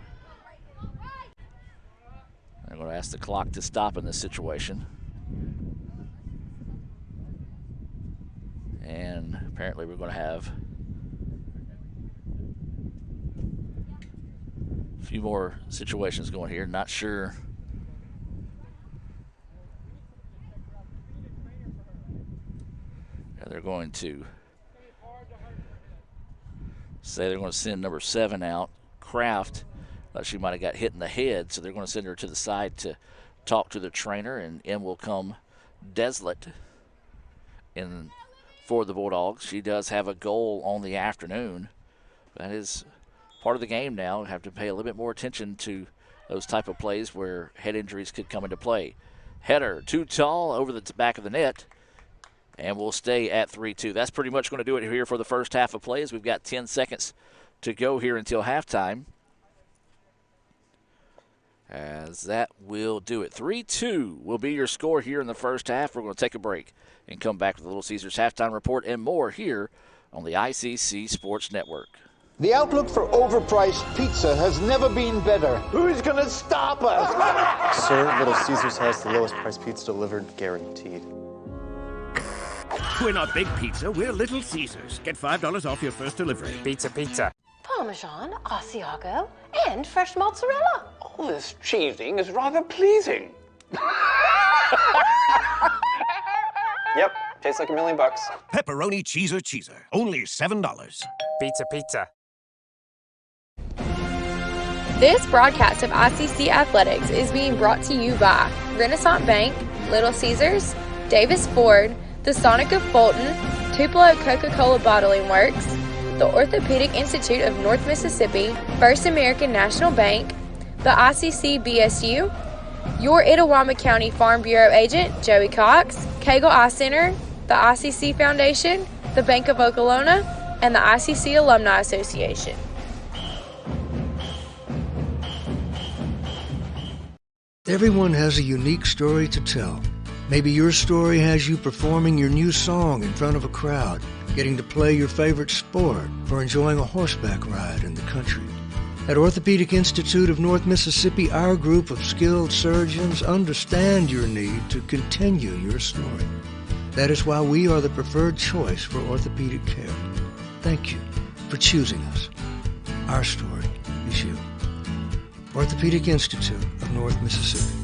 I'm going to ask the clock to stop in this situation. And apparently we're going to have a few more situations going here. Not sure. Yeah, they're going to say they're going to send number 7 out, Kraft. She might have got hit in the head, so they're going to send her to the side to talk to the trainer, and in will come Deslett in for the Bulldogs. She does have a goal on the afternoon. That is part of the game now. Have to pay a little bit more attention to those type of plays where head injuries could come into play. Header, too tall, over the back of the net, and we'll stay at 3-2. That's pretty much going to do it here for the first half of plays. We've got 10 seconds to go here until halftime. As that will do it. 3-2 will be your score here in the first half. We're going to take a break and come back with the Little Caesars halftime report and more here on the ICC Sports Network. The outlook for overpriced pizza has never been better. Who's going to stop us? Sir, Little Caesars has the lowest price pizza delivered, guaranteed. We're not Big Pizza, we're Little Caesars. Get $5 off your first delivery. Pizza, pizza. Parmesan, Asiago, and fresh mozzarella. All this cheesing is rather pleasing. Yep, tastes like $1 million. Pepperoni cheeser, only $7. Pizza, pizza. This broadcast of ICC Athletics is being brought to you by Renaissance Bank, Little Caesars, Davis Ford, the Sonic of Fulton, Tupelo Coca-Cola Bottling Works, the Orthopedic Institute of North Mississippi, First American National Bank, the ICC BSU, your Itawamba County Farm Bureau agent, Joey Cox, Cagle Eye Center, the ICC Foundation, the Bank of Okolona, and the ICC Alumni Association. Everyone has a unique story to tell. Maybe your story has you performing your new song in front of a crowd, getting to play your favorite sport, or enjoying a horseback ride in the country. At Orthopedic Institute of North Mississippi, our group of skilled surgeons understand your need to continue your story. That is why we are the preferred choice for orthopedic care. Thank you for choosing us. Our story is you. Orthopedic Institute of North Mississippi.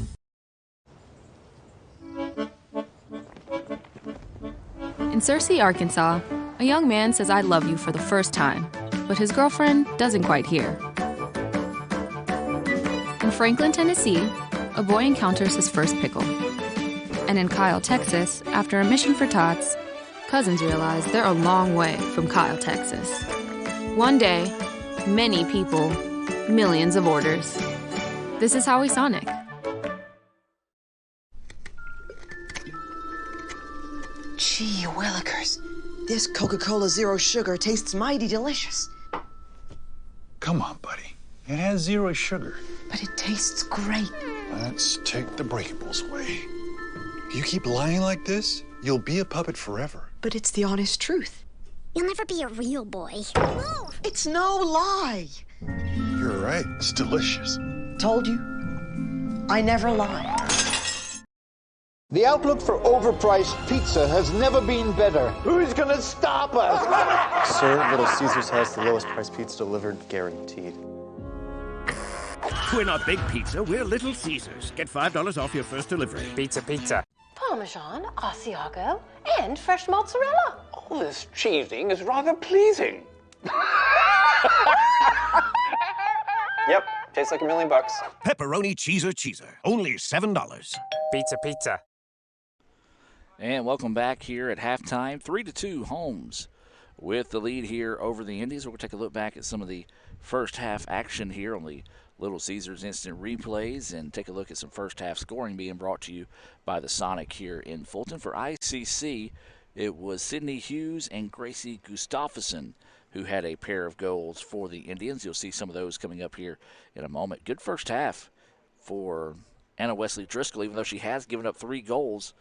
In Searcy, Arkansas, a young man says I love you for the first time, but his girlfriend doesn't quite hear. In Franklin, Tennessee, a boy encounters his first pickle. And in Kyle, Texas, after a mission for tots, cousins realize they're a long way from Kyle, Texas. One day, many people, millions of orders. This is Howie Sonic. Gee willikers, this Coca-Cola Zero Sugar tastes mighty delicious. Come on, buddy. It has 0 sugar. But it tastes great. Let's take the breakables away. If you keep lying like this, you'll be a puppet forever. But it's the honest truth. You'll never be a real boy. No, it's no lie. You're right. It's delicious. Told you. I never lie. The outlook for overpriced pizza has never been better. Who's gonna stop us? Sir, Little Caesars has the lowest price pizza delivered, guaranteed. We're not Big Pizza, we're Little Caesars. Get $5 off your first delivery. Pizza, pizza. Parmesan, Asiago, and fresh mozzarella. All this cheesing is rather pleasing. Yep, tastes like $1,000,000. Pepperoni cheeser, only $7. Pizza, pizza. And welcome back here at halftime. 3-2 Holmes with the lead here over the Indians. We're going to take a look back at some of the first half action here on the Little Caesars instant replays and take a look at some first half scoring being brought to you by the Sonic here in Fulton. For ICC, it was Sydney Hughes and Gracie Gustafson who had a pair of goals for the Indians. You'll see some of those coming up here in a moment. Good first half for Anna Wesley Driscoll. Even though she has given up 3 goals,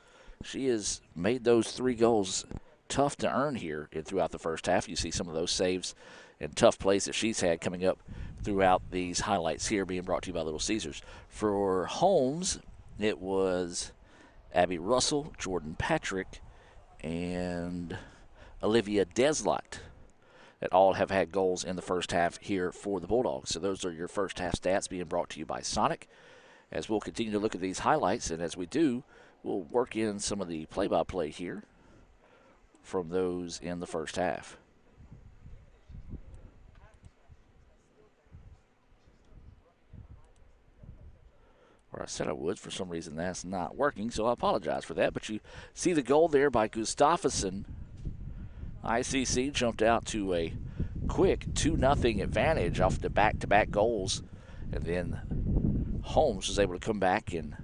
she has made those 3 goals tough to earn here throughout the first half. You see some of those saves and tough plays that she's had coming up throughout these highlights here being brought to you by Little Caesars. For Holmes, it was Abby Russell, Jordan Patrick, and Olivia Deslott that all have had goals in the first half here for the Bulldogs. So those are your first half stats being brought to you by Sonic. As we'll continue to look at these highlights, and as we do, we'll work in some of the play-by-play here from those in the first half. Or I said I would. For some reason, that's not working, so I apologize for that. But you see the goal there by Gustafson. ICC jumped out to a quick 2-0 advantage off the back-to-back goals. And then Holmes was able to come back and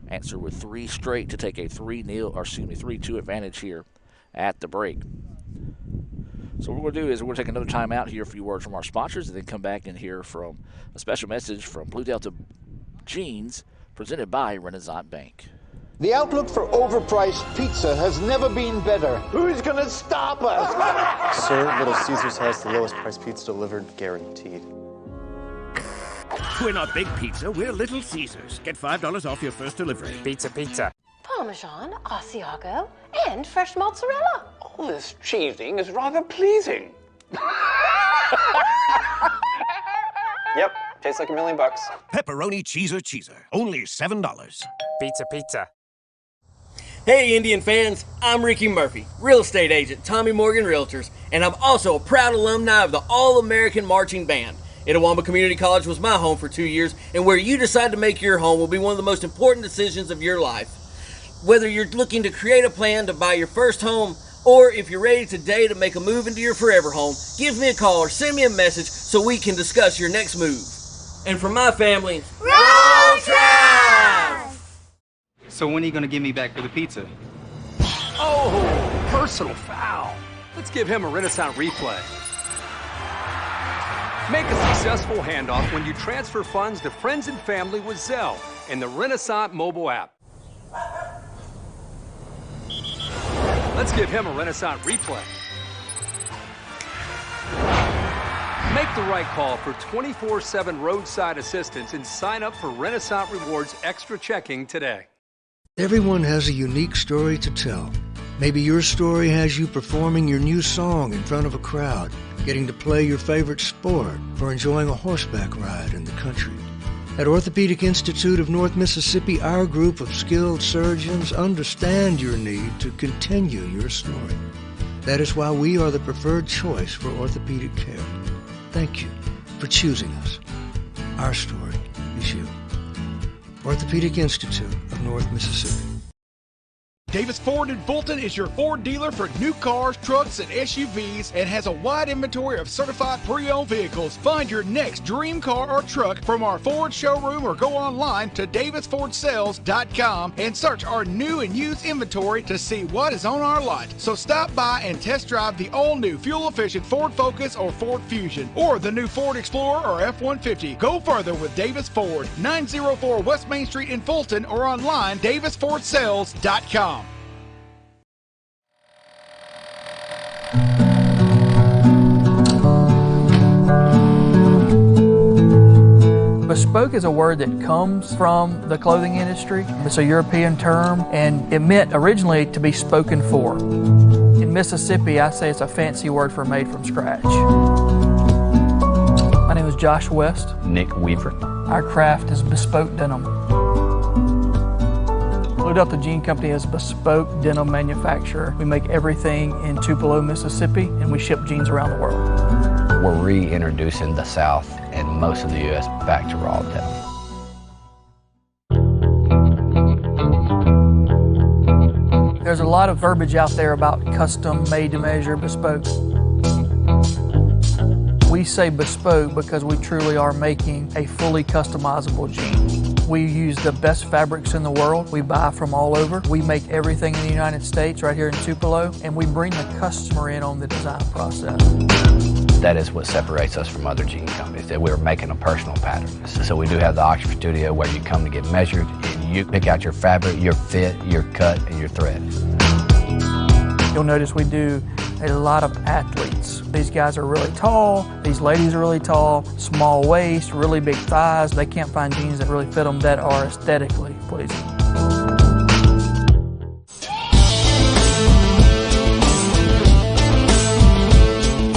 answer with 3 straight to take a 3-2 advantage here at the break. So what we're going to do is we're going to take another time out, hear a few words from our sponsors, and then come back and hear from a special message from Blue Delta Jeans presented by Renaissance Bank. The outlook for overpriced pizza has never been better. Who's gonna stop us? Sir, Little Caesars has the lowest price pizza delivered, guaranteed. We're not Big Pizza, we're Little Caesars. Get $5 off your first delivery. Pizza, pizza. Parmesan, Asiago, and fresh mozzarella. All this cheesing is rather pleasing. Yep, tastes like $1,000,000. Pepperoni cheeser, only $7. Pizza, pizza. Hey Indian fans, I'm Ricky Murphy, real estate agent, Tommy Morgan Realtors, and I'm also a proud alumni of the All-American Marching Band. Itawamba Community College was my home for 2 years, and where you decide to make your home will be one of the most important decisions of your life. Whether you're looking to create a plan to buy your first home, or if you're ready today to make a move into your forever home, give me a call or send me a message so we can discuss your next move. And for my family, Roll Tribe! So when are you going to give me back for the pizza? Oh, personal foul. Let's give him a Renaissance replay. Make a successful handoff when you transfer funds to friends and family with Zelle and the Renaissance mobile app. Let's give him a Renaissance replay. Make the right call for 24/7 roadside assistance and sign up for Renaissance Rewards Extra Checking today. Everyone has a unique story to tell. Maybe your story has you performing your new song in front of a crowd, getting to play your favorite sport, or enjoying a horseback ride in the country. At Orthopedic Institute of North Mississippi, our group of skilled surgeons understand your need to continue your story. That is why we are the preferred choice for orthopedic care. Thank you for choosing us. Our story is you. Orthopedic Institute of North Mississippi. Davis Ford in Fulton is your Ford dealer for new cars, trucks, and SUVs and has a wide inventory of certified pre-owned vehicles. Find your next dream car or truck from our Ford showroom or go online to davisfordsales.com and search our new and used inventory to see what is on our lot. So stop by and test drive the all-new fuel-efficient Ford Focus or Ford Fusion or the new Ford Explorer or F-150. Go further with Davis Ford, 904 West Main Street in Fulton or online davisfordsales.com. Bespoke is a word that comes from the clothing industry. It's a European term, and it meant originally to be spoken for. In Mississippi, I say it's a fancy word for made from scratch. My name is Josh West. Nick Weaver. Our craft is bespoke denim. Blue Delta Jean Company is a bespoke denim manufacturer. We make everything in Tupelo, Mississippi, and we ship jeans around the world. We're reintroducing the South and most of the U.S. back to raw denim. There's a lot of verbiage out there about custom, made to measure, bespoke. We say bespoke because we truly are making a fully customizable jean. We use the best fabrics in the world. We buy from all over. We make everything in the United States right here in Tupelo, and we bring the customer in on the design process. That is what separates us from other jean companies, that we're making a personal pattern. So we do have the Oxford Studio where you come to get measured, and you pick out your fabric, your fit, your cut, and your thread. You'll notice we do a lot of athletes. These guys are really tall, these ladies are really tall, small waist, really big thighs. They can't find jeans that really fit them that are aesthetically pleasing.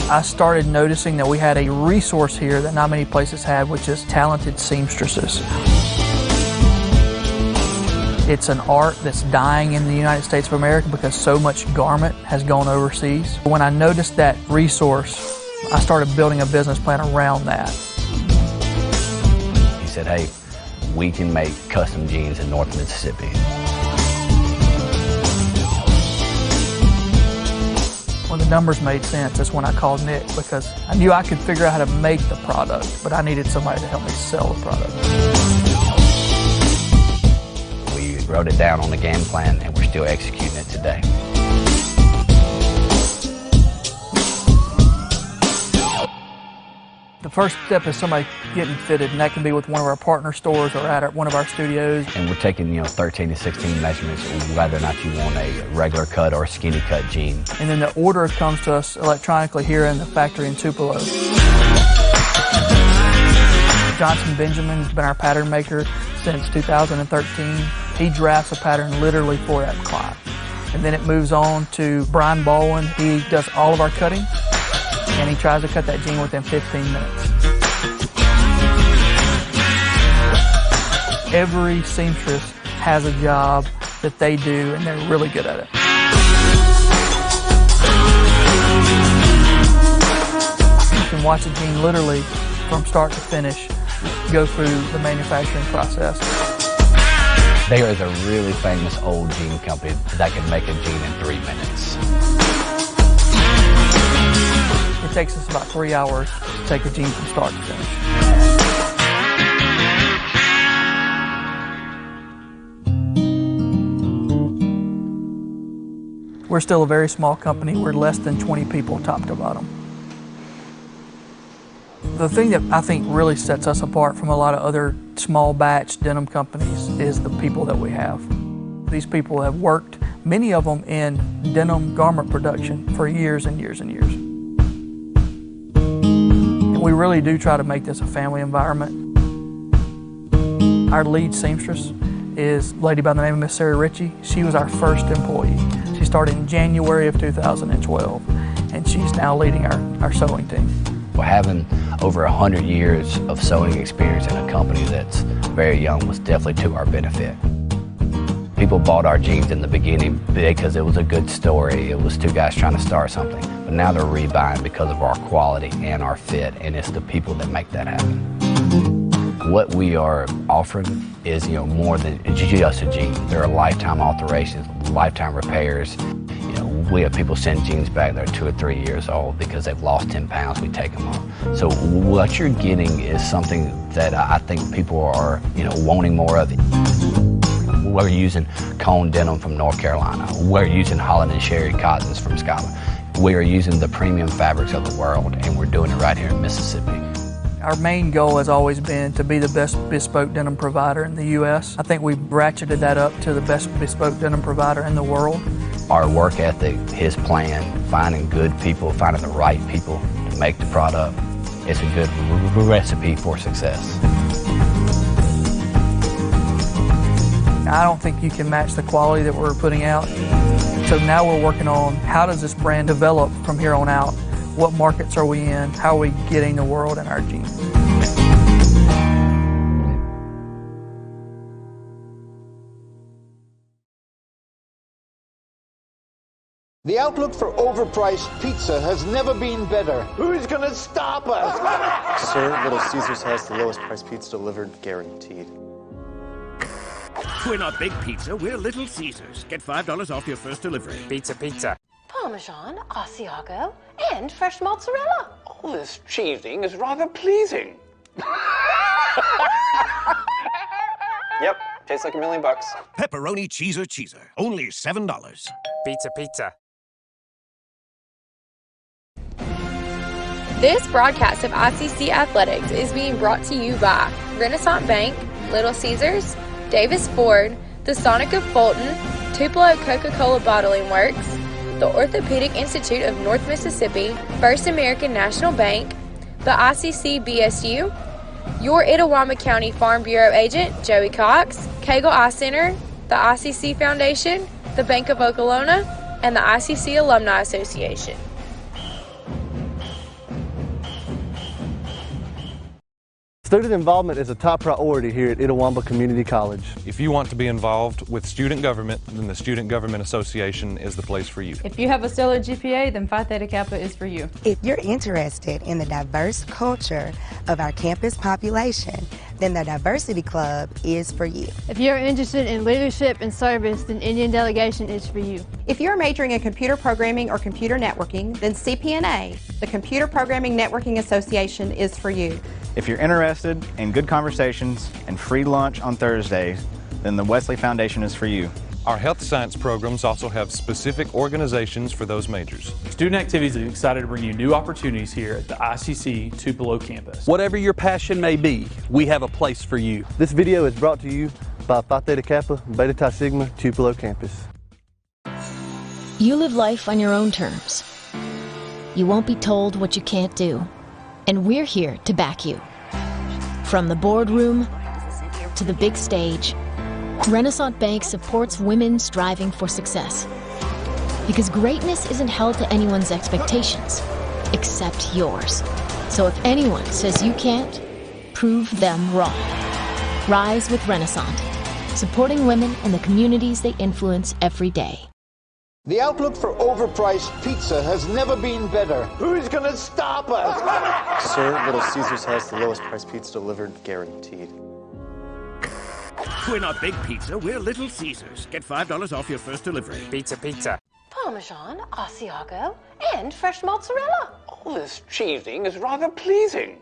I started noticing that we had a resource here that not many places have, which is talented seamstresses. It's an art that's dying in the United States of America because so much garment has gone overseas. When I noticed that resource, I started building a business plan around that. He said, hey, we can make custom jeans in North Mississippi. When the numbers made sense, that's when I called Nick, because I knew I could figure out how to make the product, but I needed somebody to help me sell the product. We wrote it down on the game plan, and we're still executing it today. The first step is somebody getting fitted, and that can be with one of our partner stores or at one of our studios. And we're taking, 13 to 16 measurements, whether or not you want a regular cut or a skinny cut jean. And then the order comes to us electronically here in the factory in Tupelo. Johnson Benjamin's been our pattern maker since 2013. He drafts a pattern literally for that client. And then it moves on to Brian Baldwin. He does all of our cutting, and he tries to cut that jean within 15 minutes. Every seamstress has a job that they do, and they're really good at it. You can watch a jean literally from start to finish go through the manufacturing process. There is a really famous old jean company that can make a jean in 3 minutes. It takes us about 3 hours to take a jean from start to finish. We're still a very small company. We're less than 20 people top to bottom. The thing that I think really sets us apart from a lot of other small batch denim companies is the people that we have. These people have worked, many of them in denim garment production for years and years and years. And we really do try to make this a family environment. Our lead seamstress is a lady by the name of Miss Sarah Ritchie. She was our first employee. She started in January of 2012, and she's now leading our sewing team. Well, having over 100 years of sewing experience in a company that's very young was definitely to our benefit. People bought our jeans in the beginning because it was a good story. It was two guys trying to start something. But now they're rebuying because of our quality and our fit, and it's the people that make that happen. What we are offering is, more than just a jean. There are lifetime alterations, lifetime repairs. We have people send jeans back that are 2 or 3 years old because they've lost 10 pounds, we take them off. So what you're getting is something that I think people are, wanting more of. We're using cone denim from North Carolina. We're using Holland and Sherry cottons from Scotland. We are using the premium fabrics of the world, and we're doing it right here in Mississippi. Our main goal has always been to be the best bespoke denim provider in the U.S. I think we've ratcheted that up to the best bespoke denim provider in the world. Our work ethic, his plan, finding good people, finding the right people to make the product, it's a good recipe for success. I don't think you can match the quality that we're putting out. So now we're working on how does this brand develop from here on out? What markets are we in? How are we getting the world in our jeans? The outlook for overpriced pizza has never been better. Who's gonna stop us? Sir, Little Caesars has the lowest price pizza delivered, guaranteed. We're not Big Pizza, we're Little Caesars. Get $5 off your first delivery. Pizza, pizza. Parmesan, Asiago, and fresh mozzarella. All this cheesing is rather pleasing. Yep, tastes like $1,000,000. Pepperoni cheeser, only $7. Pizza, pizza. This broadcast of ICC Athletics is being brought to you by Renaissance Bank, Little Caesars, Davis Ford, the Sonic of Fulton, Tupelo Coca-Cola Bottling Works, the Orthopedic Institute of North Mississippi, First American National Bank, the ICC BSU, your Itawamba County Farm Bureau agent, Joey Cox, Cagle Eye Center, the ICC Foundation, the Bank of Okolona, and the ICC Alumni Association. Student involvement is a top priority here at Itawamba Community College. If you want to be involved with student government, then the Student Government Association is the place for you. If you have a stellar GPA, then Phi Theta Kappa is for you. If you're interested in the diverse culture of our campus population, then the Diversity Club is for you. If you're interested in leadership and service, then Indian Delegation is for you. If you're majoring in computer programming or computer networking, then CPNA, the Computer Programming Networking Association, is for you. If you're interested in good conversations and free lunch on Thursdays, then the Wesley Foundation is for you. Our health science programs also have specific organizations for those majors. Student Activities is excited to bring you new opportunities here at the ICC Tupelo campus. Whatever your passion may be, we have a place for you. This video is brought to you by Phi Theta Kappa, Beta Chi Sigma, Tupelo campus. You live life on your own terms. You won't be told what you can't do. And we're here to back you. From the boardroom to the big stage, Renaissance Bank supports women striving for success. Because greatness isn't held to anyone's expectations, except yours. So if anyone says you can't, prove them wrong. Rise with Renaissance, supporting women and the communities they influence every day. The outlook for overpriced pizza has never been better. Who's gonna stop us? Sir, Little Caesars has the lowest price pizza delivered, guaranteed. We're not Big Pizza, we're Little Caesars. Get $5 off your first delivery. Pizza, pizza. Parmesan, Asiago, and fresh mozzarella. All this cheesing is rather pleasing.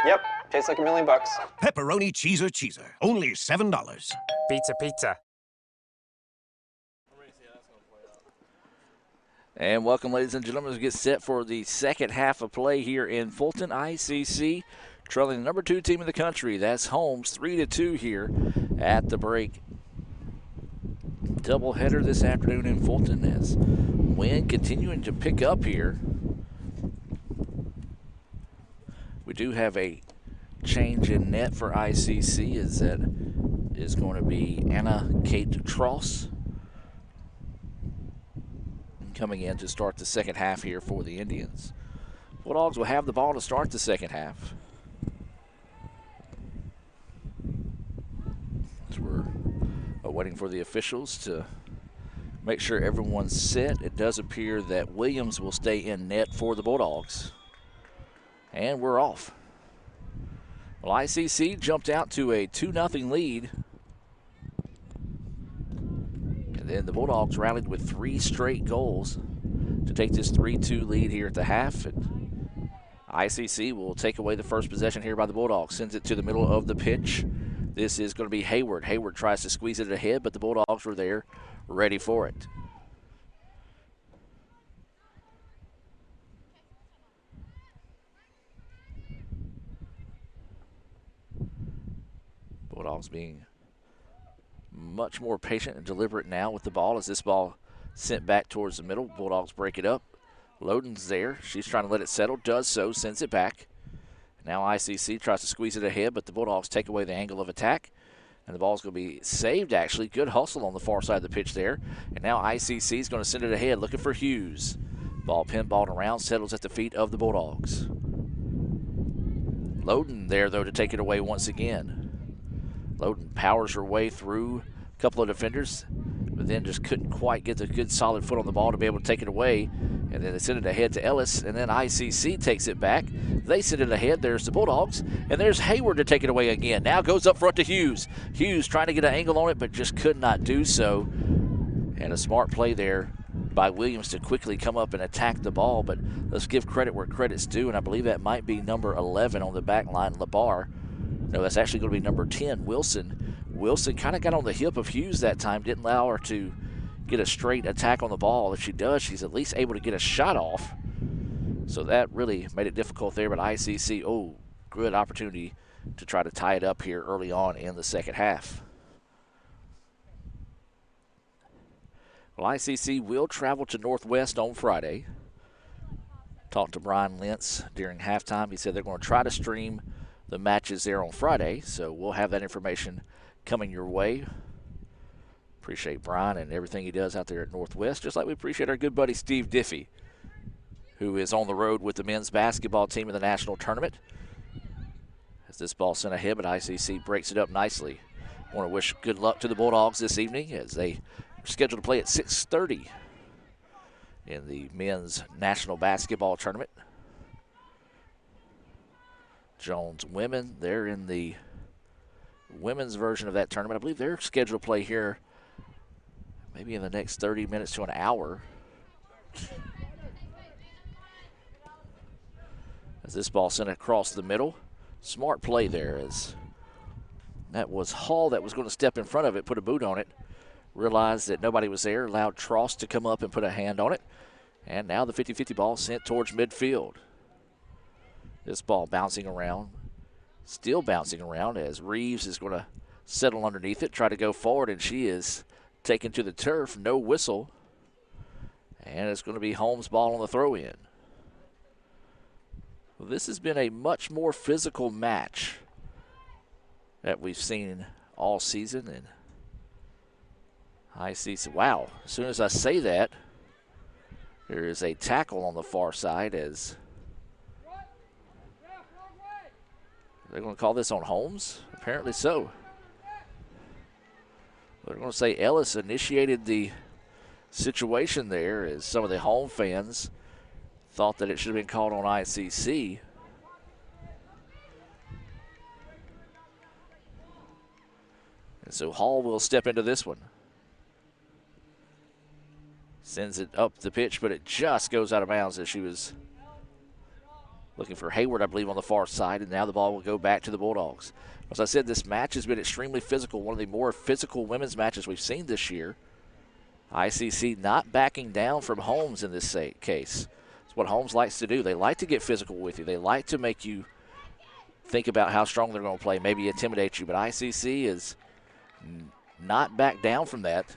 Yep, tastes like $1,000,000. Pepperoni cheeser, only $7. Pizza, pizza. And welcome, ladies and gentlemen, as we get set for the second half of play here in Fulton. ICC trailing the number 2 team in the country. That's Holmes, 3-2 here at the break. Doubleheader this afternoon in Fulton as wind continuing to pick up here. We do have a change in net for ICC, as that is going to be Anna Kate Tross coming in to start the second half here for the Indians. Bulldogs will have the ball to start the second half. As we're waiting for the officials to make sure everyone's set. It does appear that Williams will stay in net for the Bulldogs. And we're off. Well, ICC jumped out to a 2-0 lead. And then the Bulldogs rallied with 3 straight goals to take this 3-2 lead here at the half. And ICC will take away the first possession here by the Bulldogs. Sends it to the middle of the pitch. This is going to be Hayward. Hayward tries to squeeze it ahead, but the Bulldogs were there ready for it. Bulldogs being much more patient and deliberate now with the ball as this ball sent back towards the middle. Bulldogs break it up. Loden's there. She's trying to let it settle. Does so. Sends it back. Now ICC tries to squeeze it ahead, but the Bulldogs take away the angle of attack. And the ball's going to be saved, actually. Good hustle on the far side of the pitch there. And now ICC is going to send it ahead, looking for Hughes. Ball pinballed around, settles at the feet of the Bulldogs. Loden there, though, to take it away once again. Loden powers her way through a couple of defenders, but then just couldn't quite get the good solid foot on the ball to be able to take it away. And then they send it ahead to Ellis, and then ICC takes it back. They send it ahead. There's the Bulldogs, and there's Hayward to take it away again. Now goes up front to Hughes. Hughes trying to get an angle on it, but just could not do so. And a smart play there by Williams to quickly come up and attack the ball, but let's give credit where credit's due, and I believe that might be number 11 on the back line, Labar. No, that's actually going to be number 10, Wilson. Wilson kind of got on the hip of Hughes that time, didn't allow her to get a straight attack on the ball. If she does, she's at least able to get a shot off. So that really made it difficult there, but ICC, good opportunity to try to tie it up here early on in the second half. Well, ICC will travel to Northwest on Friday. Talked to Brian Lentz during halftime. He said they're going to try to stream the matches there on Friday, so we'll have that information coming your way. Appreciate Brian and everything he does out there at Northwest, just like we appreciate our good buddy Steve Diffie, who is on the road with the men's basketball team in the national tournament. As this ball sent ahead, but ICC breaks it up nicely. I want to wish good luck to the Bulldogs this evening as they are scheduled to play at 6:30 in the men's national basketball tournament. Jones women, they're in the women's version of that tournament. I believe they're scheduled to play here maybe in the next 30 minutes to an hour. As this ball sent across the middle. Smart play there, as that was Hall that was going to step in front of it, put a boot on it, realized that nobody was there, allowed Trost to come up and put a hand on it, and now the 50-50 ball sent towards midfield. This ball bouncing around, still bouncing around, as Reeves is going to settle underneath it, try to go forward, and she is taken to the turf, no whistle, and it's going to be Holmes' ball on the throw-in. Well, this has been a much more physical match that we've seen all season, and I see, wow, as soon as I say that, there is a tackle on the far side, as they're going to call this on Holmes? Apparently so. They're going to say Ellis initiated the situation there, as some of the home fans thought that it should have been called on ICC. And so Hall will step into this one. Sends it up the pitch, but it just goes out of bounds as she was looking for Hayward, I believe, on the far side, and now the ball will go back to the Bulldogs. As I said, this match has been extremely physical, one of the more physical women's matches we've seen this year. ICC not backing down from Holmes in this case. It's what Holmes likes to do. They like to get physical with you. They like to make you think about how strong they're going to play, maybe intimidate you, but ICC is not back down from that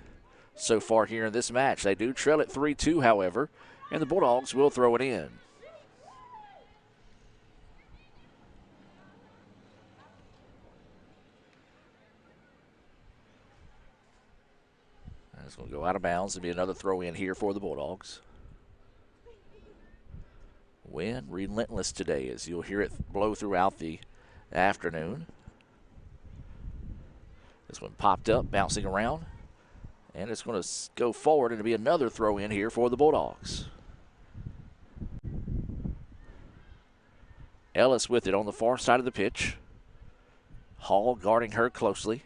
so far here in this match. They do trail it 3-2, however, and the Bulldogs will throw it in. It's going to go out of bounds and be another throw in here for the Bulldogs. Wind relentless today, as you'll hear it blow throughout the afternoon. This one popped up, bouncing around, and it's going to go forward and it'll be another throw in here for the Bulldogs. Ellis with it on the far side of the pitch. Hall guarding her closely.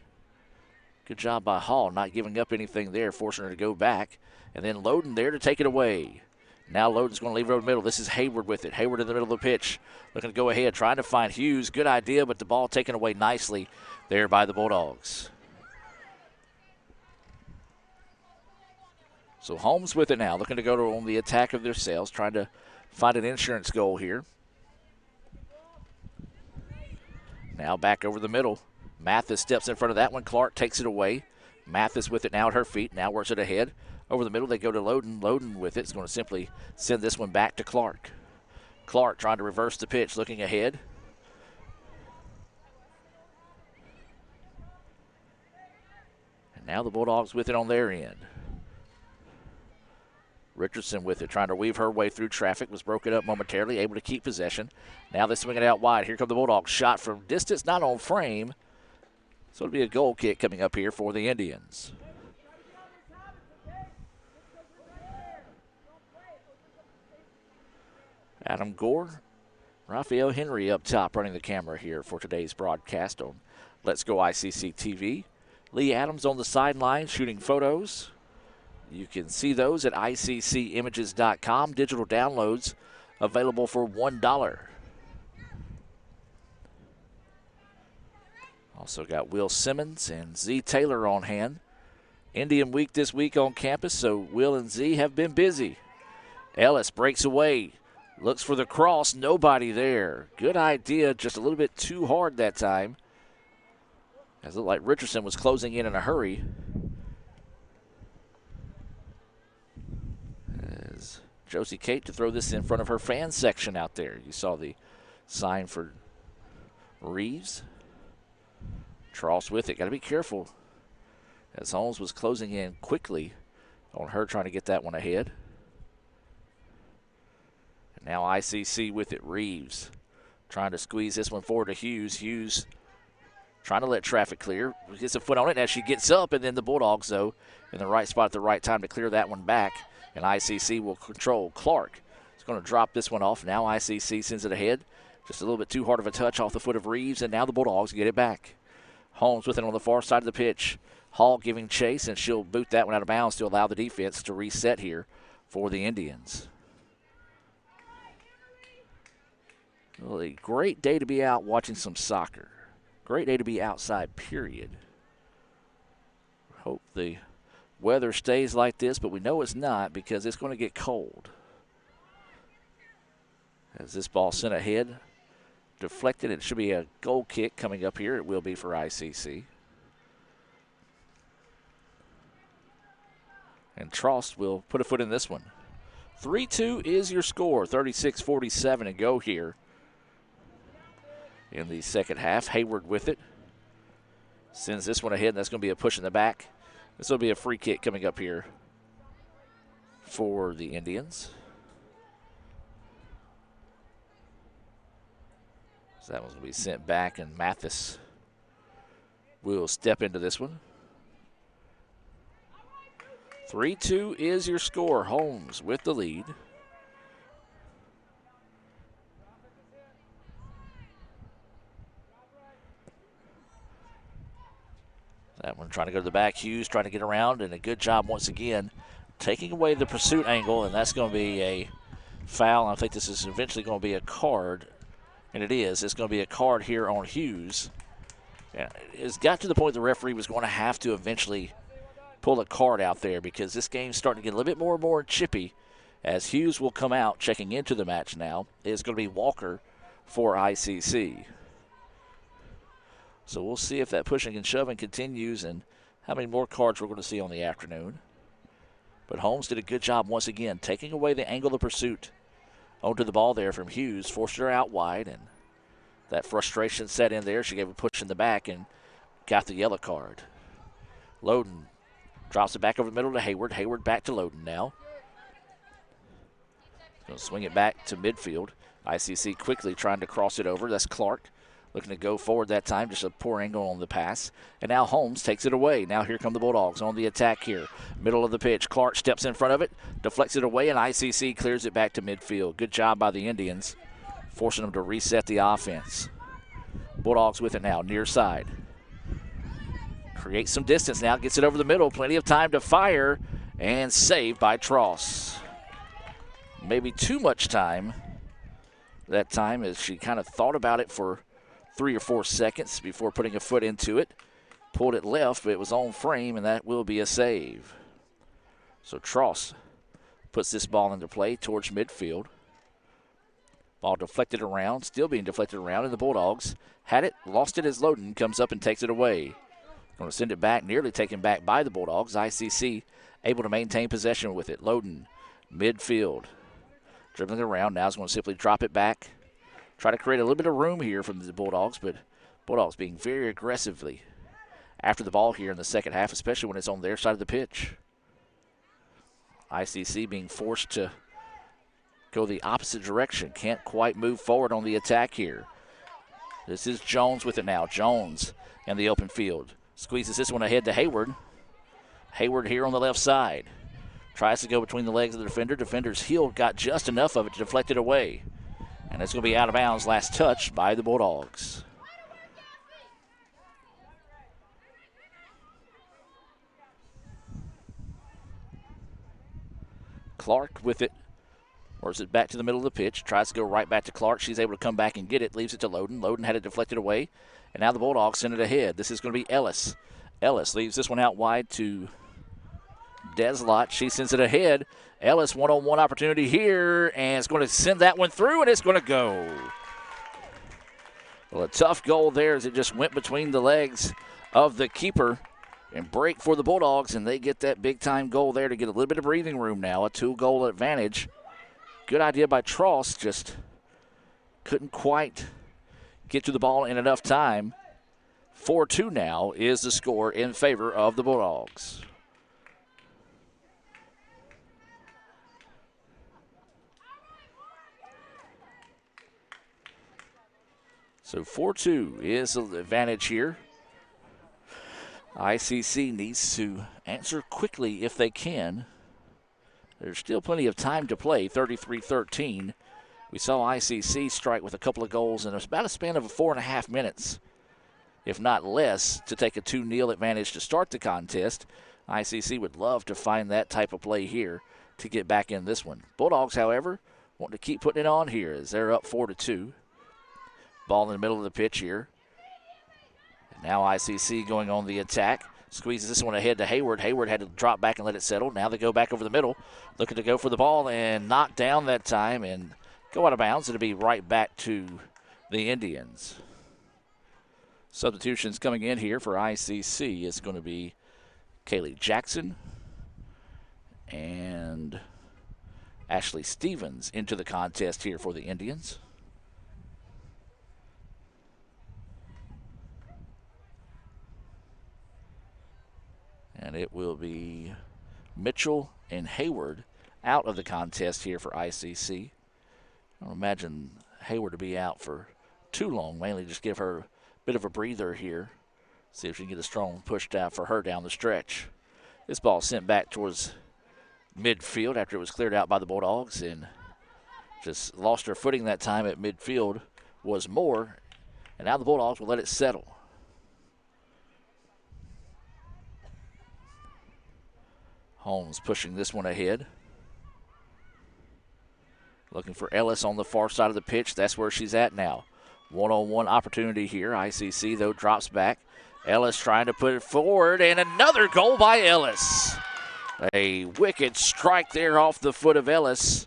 Good job by Hall, not giving up anything there, forcing her to go back. And then Loden there to take it away. Now Loden's going to leave it over the middle. This is Hayward with it. Hayward in the middle of the pitch. Looking to go ahead, trying to find Hughes. Good idea, but the ball taken away nicely there by the Bulldogs. So Holmes with it now, looking to go on the attack of themselves, trying to find an insurance goal here. Now back over the middle. Mathis steps in front of that one. Clark takes it away. Mathis with it now at her feet. Now works it ahead. Over the middle, they go to Loden. Loden with it. It's going to simply send this one back to Clark. Clark trying to reverse the pitch, looking ahead. Now the Bulldogs with it on their end. Richardson with it, trying to weave her way through traffic, was broken up momentarily, able to keep possession. Now they swing it out wide. Here come the Bulldogs. Shot from distance, not on frame. So it'll be a goal kick coming up here for the Indians. Adam Gore, Raphael Henry up top running the camera here for today's broadcast on Let's Go ICC TV. Lee Adams on the sideline shooting photos. You can see those at ICCimages.com. Digital downloads available for $1. Also got Will Simmons and Z Taylor on hand. Indian Week this week on campus, so Will and Z have been busy. Ellis breaks away. Looks for the cross, nobody there. Good idea, just a little bit too hard that time. As it looked like Richardson was closing in a hurry. As Josie Kate to throw this in front of her fan section out there. You saw the sign for Reeves. Tross with it, got to be careful. As Holmes was closing in quickly on her trying to get that one ahead. Now ICC with it. Reeves trying to squeeze this one forward to Hughes. Hughes trying to let traffic clear. Gets a foot on it as she gets up, and then the Bulldogs, though, in the right spot at the right time to clear that one back. And ICC will control. Clark is going to drop this one off. Now ICC sends it ahead. Just a little bit too hard of a touch off the foot of Reeves, and now the Bulldogs get it back. Holmes with it on the far side of the pitch. Hall giving chase, and she'll boot that one out of bounds to allow the defense to reset here for the Indians. Well, a great day to be out watching some soccer. Great day to be outside, period. Hope the weather stays like this, but we know it's not because it's going to get cold. As this ball sent ahead, deflected, it should be a goal kick coming up here. It will be for ICC. And Trost will put a foot in this one. 3-2 is your score. 36:47 to go here in the second half. Hayward with it. Sends this one ahead, and that's going to be a push in the back. This will be a free kick coming up here for the Indians. So that one's going to be sent back, and Mathis will step into this one. 3-2 is your score. Holmes with the lead. That one trying to go to the back. Hughes trying to get around, and a good job once again taking away the pursuit angle, and that's going to be a foul. I think this is eventually going to be a card, and it is. It's going to be a card here on Hughes. Yeah, it's got to the point the referee was going to have to eventually pull a card out there because this game's starting to get a little bit more and more chippy as Hughes will come out checking into the match now. It's going to be Walker for ICC. So we'll see if that pushing and shoving continues and how many more cards we're going to see on the afternoon. But Holmes did a good job once again, taking away the angle of pursuit onto the ball there from Hughes, forced her out wide, and that frustration set in there. She gave a push in the back and got the yellow card. Loden drops it back over the middle to Hayward. Hayward back to Loden now. Going to swing it back to midfield. ICC quickly trying to cross it over. That's Clark. Looking to go forward that time, just a poor angle on the pass. And now Holmes takes it away. Now here come the Bulldogs on the attack here. Middle of the pitch. Clark steps in front of it, deflects it away, and ICC clears it back to midfield. Good job by the Indians, forcing them to reset the offense. Bulldogs with it now, near side. Creates some distance now, gets it over the middle. Plenty of time to fire, and saved by Tross. Maybe too much time that time as she kind of thought about it for 3 or 4 seconds before putting a foot into it. Pulled it left, but it was on frame, and that will be a save. So Tross puts this ball into play towards midfield. Ball deflected around, still being deflected around, and the Bulldogs had it, lost it as Loden comes up and takes it away. Going to send it back, nearly taken back by the Bulldogs. ICC able to maintain possession with it. Loden, midfield. Dribbling around, now is going to simply drop it back. Try to create a little bit of room here from the Bulldogs, but Bulldogs being very aggressively after the ball here in the second half, especially when it's on their side of the pitch. ICC being forced to go the opposite direction. Can't quite move forward on the attack here. This is Jones with it now. Jones in the open field. Squeezes this one ahead to Hayward. Hayward here on the left side. Tries to go between the legs of the defender. Defender's heel got just enough of it to deflect it away. And it's going to be out of bounds. Last touch by the Bulldogs. Clark with it. Works it back to the middle of the pitch. Tries to go right back to Clark. She's able to come back and get it. Leaves it to Loden. Loden had it deflected away. And now the Bulldogs send it ahead. This is going to be Ellis. Ellis leaves this one out wide to Deslott. She sends it ahead. Ellis one-on-one opportunity here. And it's going to send that one through, and it's going to go. Well, a tough goal there as it just went between the legs of the keeper. And break for the Bulldogs, and they get that big-time goal there to get a little bit of breathing room now. A 2-goal advantage. Good idea by Tross, just couldn't quite get to the ball in enough time. 4-2 now is the score in favor of the Bulldogs. So 4-2 is the advantage here. ICC needs to answer quickly if they can. There's still plenty of time to play, 33-13. We saw ICC strike with a couple of goals in about a span of 4.5 minutes, if not less, to take a 2-0 advantage to start the contest. ICC would love to find that type of play here to get back in this one. Bulldogs, however, want to keep putting it on here as they're up 4-2. Ball in the middle of the pitch here. Now ICC going on the attack. Squeezes this one ahead to Hayward. Hayward had to drop back and let it settle. Now they go back over the middle. Looking to go for the ball and knock down that time and go out of bounds. It'll be right back to the Indians. Substitutions coming in here for ICC is going to be Kaylee Jackson and Ashley Stevens into the contest here for the Indians. And it will be Mitchell and Hayward out of the contest here for ICC. I don't imagine Hayward to be out for too long, mainly just give her a bit of a breather here. See if she can get a strong push down for her down the stretch. This ball sent back towards midfield after it was cleared out by the Bulldogs and just lost her footing that time at midfield was Moore. And now the Bulldogs will let it settle. Holmes pushing this one ahead. Looking for Ellis on the far side of the pitch. That's where she's at now. One-on-one opportunity here. ICC, though, drops back. Ellis trying to put it forward, and another goal by Ellis. A wicked strike there off the foot of Ellis.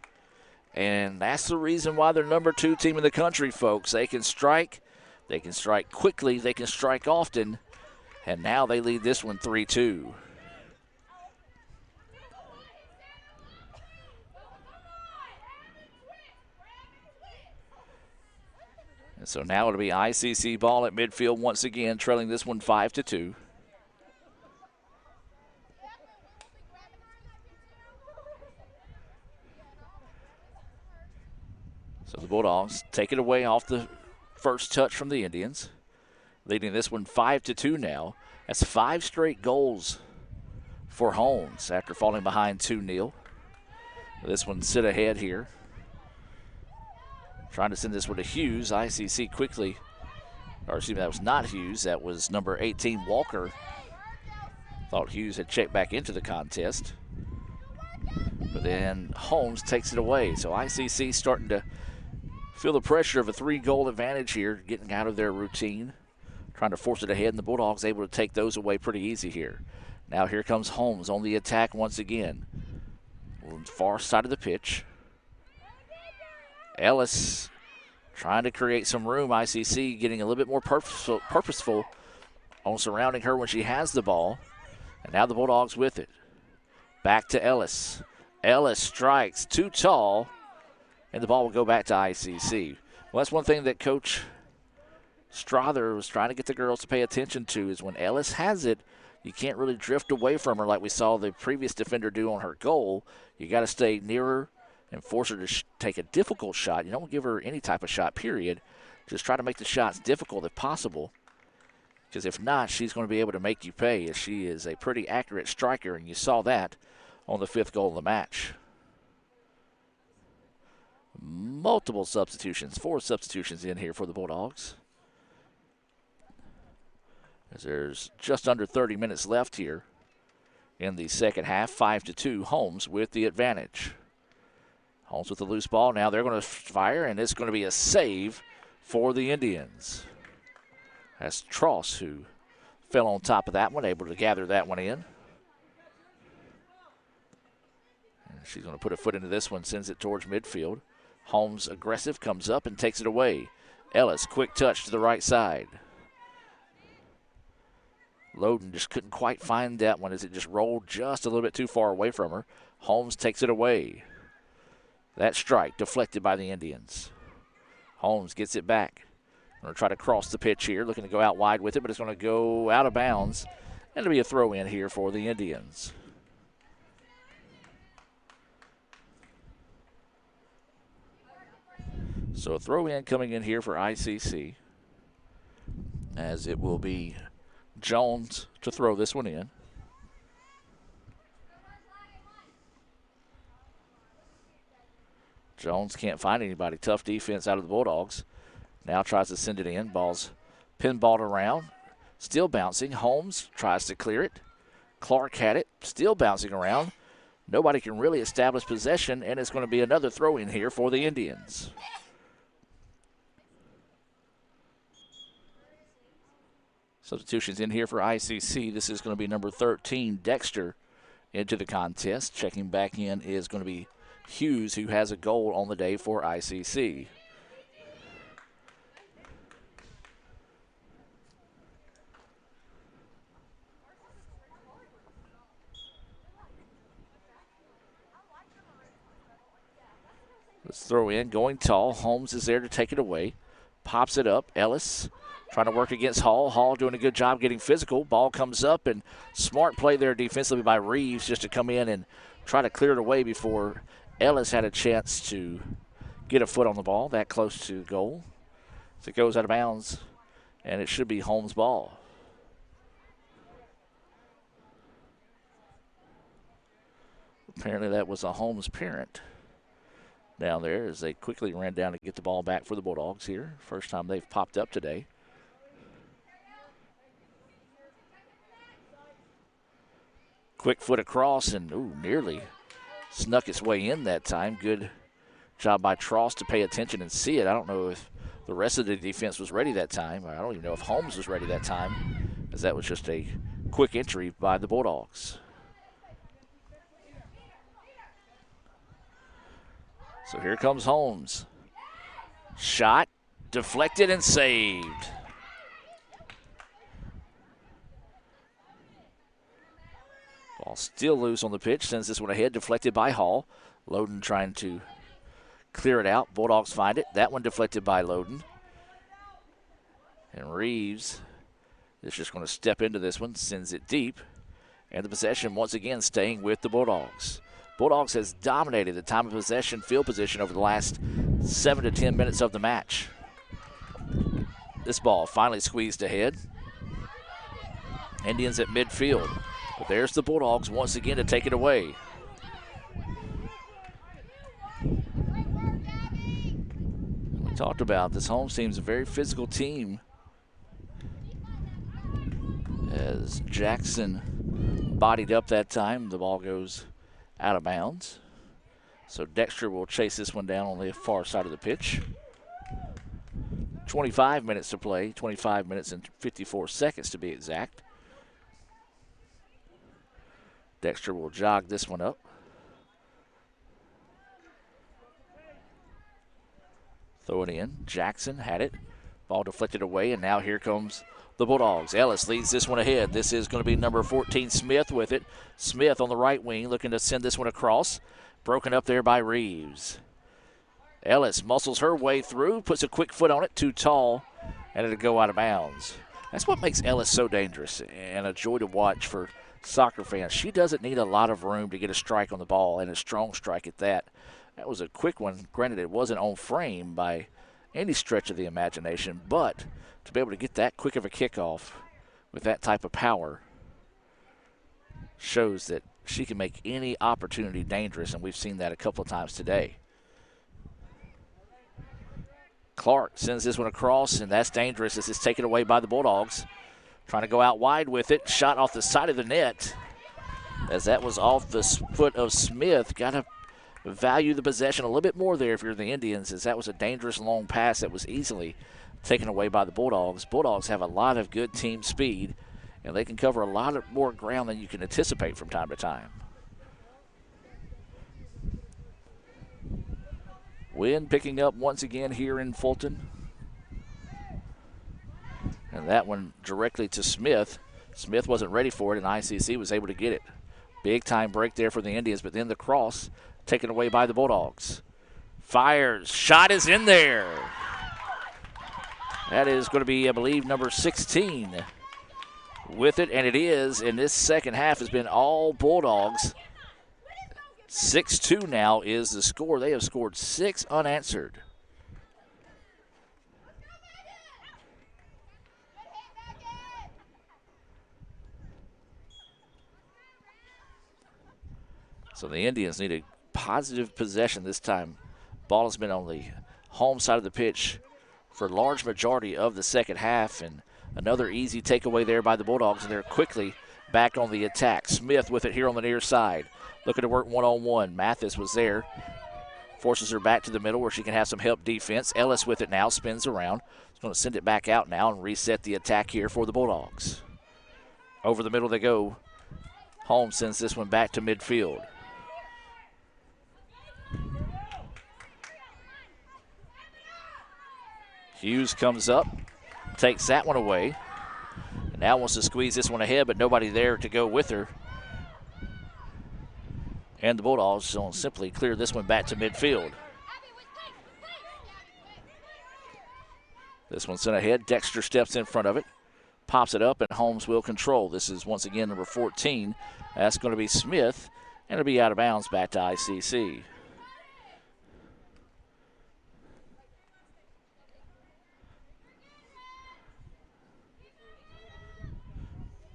And that's the reason why they're number 2 team in the country, folks. They can strike quickly, they can strike often, and now they lead this one 3-2. And so now it'll be ICC ball at midfield once again, trailing this one 5-2. So the Bulldogs take it away off the first touch from the Indians, leading this one 5-2 now. That's 5 straight goals for Holmes after falling behind 2-0. This one sit ahead here. Trying to send this one to Hughes. ICC quickly, or excuse me, that was not Hughes. That was number 18, Walker. Thought Hughes had checked back into the contest. But then Holmes takes it away. So ICC starting to feel the pressure of a 3-goal advantage here, getting out of their routine, trying to force it ahead, and the Bulldogs able to take those away pretty easy here. Now here comes Holmes on the attack once again. On the far side of the pitch. Ellis trying to create some room. ICC getting a little bit more purposeful on surrounding her when she has the ball. And now the Bulldogs with it. Back to Ellis. Ellis strikes too tall, and the ball will go back to ICC. Well, that's one thing that Coach Strother was trying to get the girls to pay attention to is when Ellis has it, you can't really drift away from her like we saw the previous defender do on her goal. You got to stay near her and force her to take a difficult shot. You don't give her any type of shot, period. Just try to make the shots difficult if possible, because if not, she's going to be able to make you pay, as she is a pretty accurate striker, and you saw that on the 5th goal of the match. Multiple substitutions, 4 substitutions in here for the Bulldogs, as there's just under 30 minutes left here in the second half. 5-2, Holmes with the advantage. Holmes with the loose ball. Now they're going to fire, and it's going to be a save for the Indians. That's Tross who fell on top of that one, able to gather that one in. And she's going to put a foot into this one, sends it towards midfield. Holmes aggressive, comes up and takes it away. Ellis, quick touch to the right side. Loden just couldn't quite find that one as it just rolled just a little bit too far away from her. Holmes takes it away. That strike deflected by the Indians. Holmes gets it back. Going to try to cross the pitch here, looking to go out wide with it, but it's going to go out of bounds. And it'll be a throw in here for the Indians. So a throw in coming in here for ICC, as it will be Jones to throw this one in. Jones can't find anybody. Tough defense out of the Bulldogs. Now tries to send it in. Ball's pinballed around. Still bouncing. Holmes tries to clear it. Clark had it. Still bouncing around. Nobody can really establish possession, and it's going to be another throw in here for the Indians. Substitutions in here for ICC. This is going to be number 13, Dexter, into the contest. Checking back in is going to be Hughes, who has a goal on the day for ICC. Let's throw in, going tall. Holmes is there to take it away. Pops it up. Ellis trying to work against Hall. Hall doing a good job getting physical. Ball comes up, and smart play there defensively by Reeves just to come in and try to clear it away before Ellis had a chance to get a foot on the ball that close to the goal. So it goes out of bounds, and it should be Holmes' ball. Apparently that was a Holmes parent down there as they quickly ran down to get the ball back for the Bulldogs here. First time they've popped up today. Quick foot across, and nearly snuck its way in that time. Good job by Tross to pay attention and see it. I don't know if the rest of the defense was ready that time. I don't even know if Holmes was ready that time, as that was just a quick entry by the Bulldogs. So here comes Holmes. Shot, deflected, and saved. Ball still loose on the pitch. Sends this one ahead, deflected by Hall. Loden trying to clear it out. Bulldogs find it. That one deflected by Loden. And Reeves is just going to step into this one, sends it deep. And the possession once again staying with the Bulldogs. Bulldogs has dominated the time of possession, field position over the last 7 to 10 minutes of the match. This ball finally squeezed ahead. Indians at midfield. But there's the Bulldogs once again to take it away. We talked about this Holmes team's a very physical team, as Jackson bodied up that time. The ball goes out of bounds. So Dexter will chase this one down on the far side of the pitch. 25 minutes to play, 25 minutes and 54 seconds to be exact. Dexter will jog this one up. Throw it in. Jackson had it. Ball deflected away, and now here comes the Bulldogs. Ellis leads this one ahead. This is going to be number 14, Smith, with it. Smith on the right wing looking to send this one across. Broken up there by Reeves. Ellis muscles her way through, puts a quick foot on it, too tall. and it'll go out of bounds. That's what makes Ellis so dangerous and a joy to watch for soccer fans. She doesn't need a lot of room to get a strike on the ball, and a strong strike at that. That was a quick one. Granted, it wasn't on frame by any stretch of the imagination, but to be able to get that quick of a kickoff with that type of power shows that she can make any opportunity dangerous, and we've seen that a couple of times today. Clark sends this one across, and that's dangerous as it's taken away by the Bulldogs. Trying to go out wide with it. Shot off the side of the net as that was off the foot of Smith. Got to value the possession a little bit more there if you're the Indians, as that was a dangerous long pass that was easily taken away by the Bulldogs. Bulldogs have a lot of good team speed, and they can cover a lot of more ground than you can anticipate from time to time. Wind picking up once again here in Fulton. And that one directly to Smith. Smith wasn't ready for it, and ICC was able to get it. Big time break there for the Indians, but then the cross taken away by the Bulldogs. Fires. Shot is in there. That is going to be, I believe, number 16 with it, and it is. And this second half has been all Bulldogs. 6-2 now is the score. They have scored 6 unanswered. So the Indians need a positive possession this time. Ball has been on the home side of the pitch for a large majority of the second half, and another easy takeaway there by the Bulldogs, and they're quickly back on the attack. Smith with it here on the near side. Looking to work one-on-one. Mathis was there. Forces her back to the middle where she can have some help defense. Ellis with it now. Spins around. She's going to send it back out now and reset the attack here for the Bulldogs. Over the middle they go. Holmes sends this one back to midfield. Hughes comes up. Takes that one away. And now wants to squeeze this one ahead, but nobody there to go with her. And the Bulldogs will simply clear this one back to midfield. This one's sent ahead. Dexter steps in front of it. Pops it up, and Holmes will control. This is once again number 14. That's going to be Smith, and it'll be out of bounds back to ICC.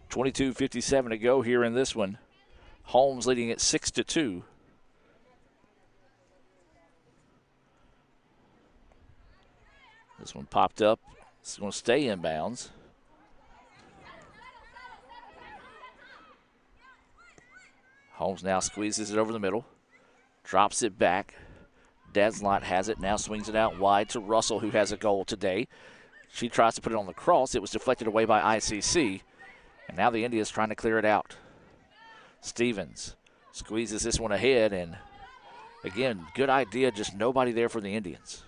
.52:57 to go here in this one. Holmes leading at 6-2. This one popped up. It's going to stay inbounds. Holmes now squeezes it over the middle. Drops it back. Deslot has it. Now swings it out wide to Russell, who has a goal today. She tries to put it on the cross. It was deflected away by ICC. And now the Indians trying to clear it out. Stevens squeezes this one ahead, and again, good idea, just nobody there for the Indians.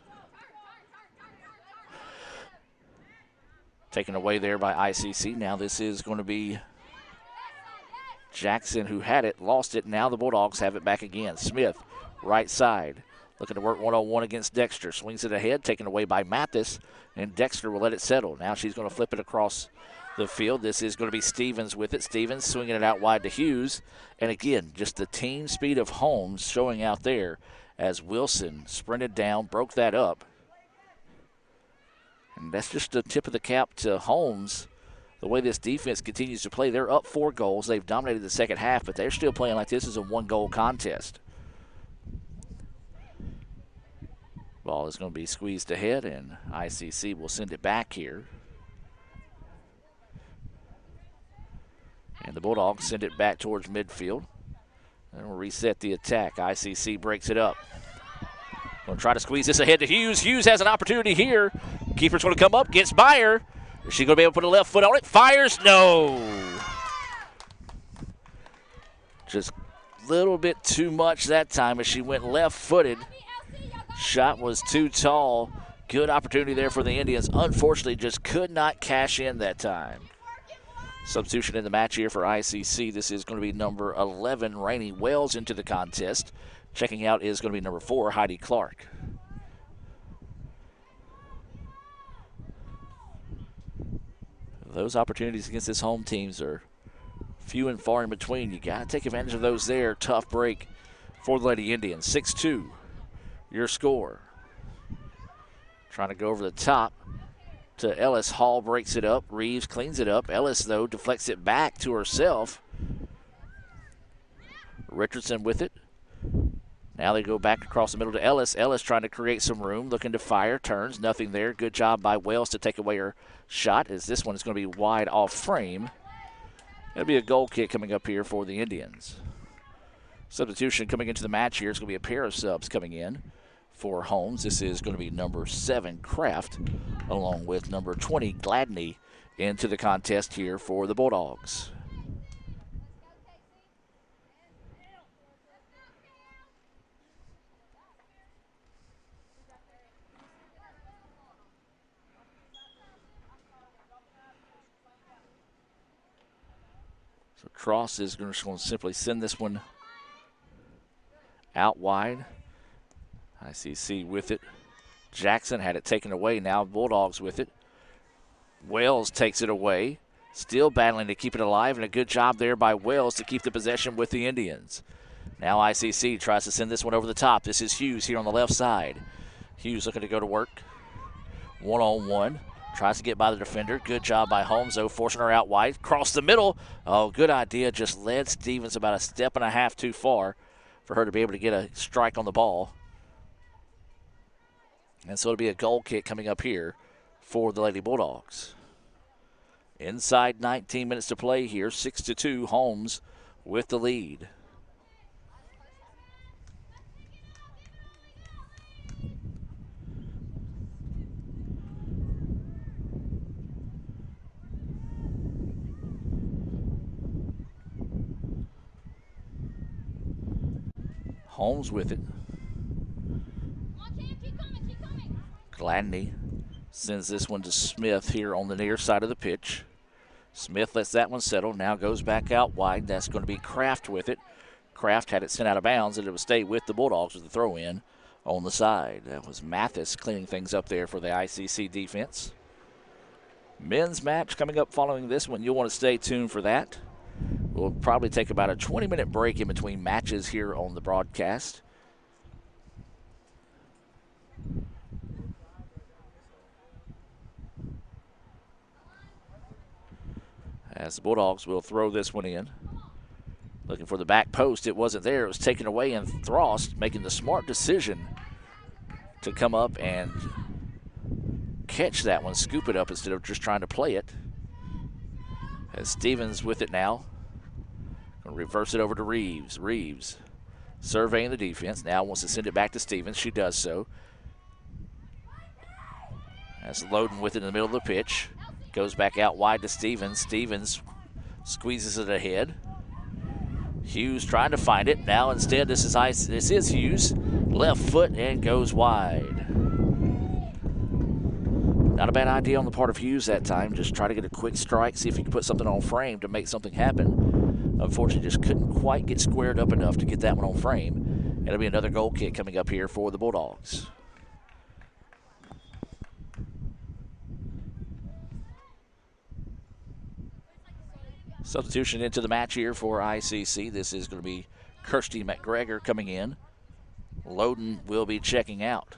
Taken away there by ICC. Now this is going to be Jackson, who had it, lost it. Now the Bulldogs have it back again. Smith, right side, looking to work one-on-one against Dexter. Swings it ahead, taken away by Mathis, and Dexter will let it settle. Now she's going to flip it across the field. This is going to be Stevens with it. Stevens swinging it out wide to Hughes. And again, just the team speed of Holmes showing out there as Wilson sprinted down, broke that up. And that's just the tip of the cap to Holmes. The way this defense continues to play, they're up 4 goals. They've dominated the second half, but they're still playing like this is a 1-goal contest. Ball is going to be squeezed ahead, and ICC will send it back here. And the Bulldogs send it back towards midfield. And we'll reset the attack. ICC breaks it up. Going to try to squeeze this ahead to Hughes. Hughes has an opportunity here. Keeper's going to come up, gets by her. Is she going to be able to put a left foot on it? Fires, no. Just a little bit too much that time as she went left-footed. Shot was too tall. Good opportunity there for the Indians. Unfortunately, just could not cash in that time. Substitution in the match here for ICC. This is going to be number 11, Rainey Wells, into the contest. Checking out is going to be number 4, Heidi Clark. Those opportunities against this home teams are few and far in between. You got to take advantage of those there. Tough break for the Lady Indians. 6-2, your score. Trying to go over the top to Ellis. Hall breaks it up. Reeves cleans it up. Ellis, though, deflects it back to herself. Richardson with it. Now they go back across the middle to Ellis. Ellis trying to create some room, looking to fire, turns, nothing there. Good job by Wells to take away her shot, as this one is going to be wide off frame. It'll be a goal kick coming up here for the Indians. Substitution coming into the match here is going to be a pair of subs coming in for Holmes. This is going to be number 7, Kraft, along with number 20, Gladney, into the contest here for the Bulldogs. So Cross is going to simply send this one out wide. ICC with it. Jackson had it taken away. Now Bulldogs with it. Wells takes it away. Still battling to keep it alive, and a good job there by Wells to keep the possession with the Indians. Now ICC tries to send this one over the top. This is Hughes here on the left side. Hughes looking to go to work. One-on-one. Tries to get by the defender. Good job by Holmes, though, forcing her out wide. Cross the middle. Oh, good idea. Just led Stevens about a step and a half too far for her to be able to get a strike on the ball. And so it'll be a goal kick coming up here for the Lady Bulldogs. Inside 19 minutes to play here. 6-2, Holmes with the lead. Holmes with it. Gladney sends this one to Smith here on the near side of the pitch. Smith lets that one settle. Now goes back out wide. That's going to be Kraft with it. Kraft had it sent out of bounds, and it would stay with the Bulldogs with the throw-in on the side. That was Mathis cleaning things up there for the ICC defense. Men's match coming up following this one. You'll want to stay tuned for that. We'll probably take about a 20-minute break in between matches here on the broadcast. As the Bulldogs will throw this one in. Looking for the back post. It wasn't there. It was taken away, and Throst making the smart decision to come up and catch that one, scoop it up instead of just trying to play it. As Stevens with it now. Gonna reverse it over to Reeves. Reeves surveying the defense. Now wants to send it back to Stevens. She does so. That's Loden with it in the middle of the pitch. Goes back out wide to Stevens. Stevens squeezes it ahead. Hughes trying to find it. Now instead this is Hughes. Left foot and goes wide. Not a bad idea on the part of Hughes that time. Just try to get a quick strike, see if he can put something on frame to make something happen. Unfortunately, just couldn't quite get squared up enough to get that one on frame. It'll be another goal kick coming up here for the Bulldogs. Substitution into the match here for ICC. This is going to be Kirsty Mcgregor coming in. Loden will be checking out.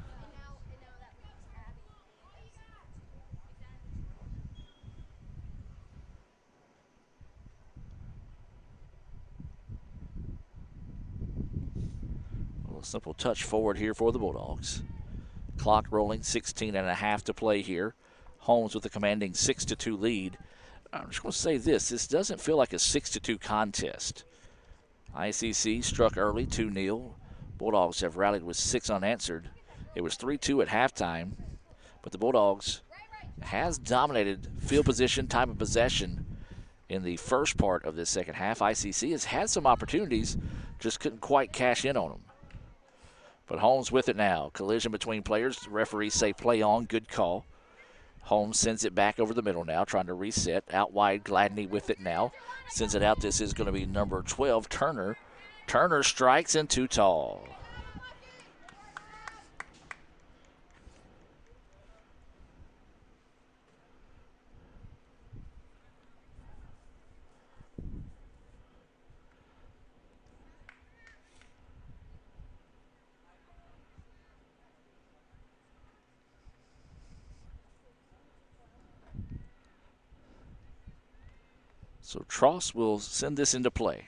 A simple touch forward here for the Bulldogs. Clock rolling, 16 and a half to play here. Holmes with a commanding 6-2 lead. I'm just going to say this doesn't feel like a 6-2 contest. ICC struck early, 2-0. Bulldogs have rallied with 6 unanswered. It was 3-2 at halftime, but the Bulldogs has dominated field position, time of possession in the first part of this second half. ICC has had some opportunities, just couldn't quite cash in on them. But Holmes with it now. Collision between players. The referees say play on. Good call. Holmes sends it back over the middle now, trying to reset. Out wide, Gladney with it now. Sends it out. This is going to be number 12, Turner. Turner strikes and too tall. So Tross will send this into play.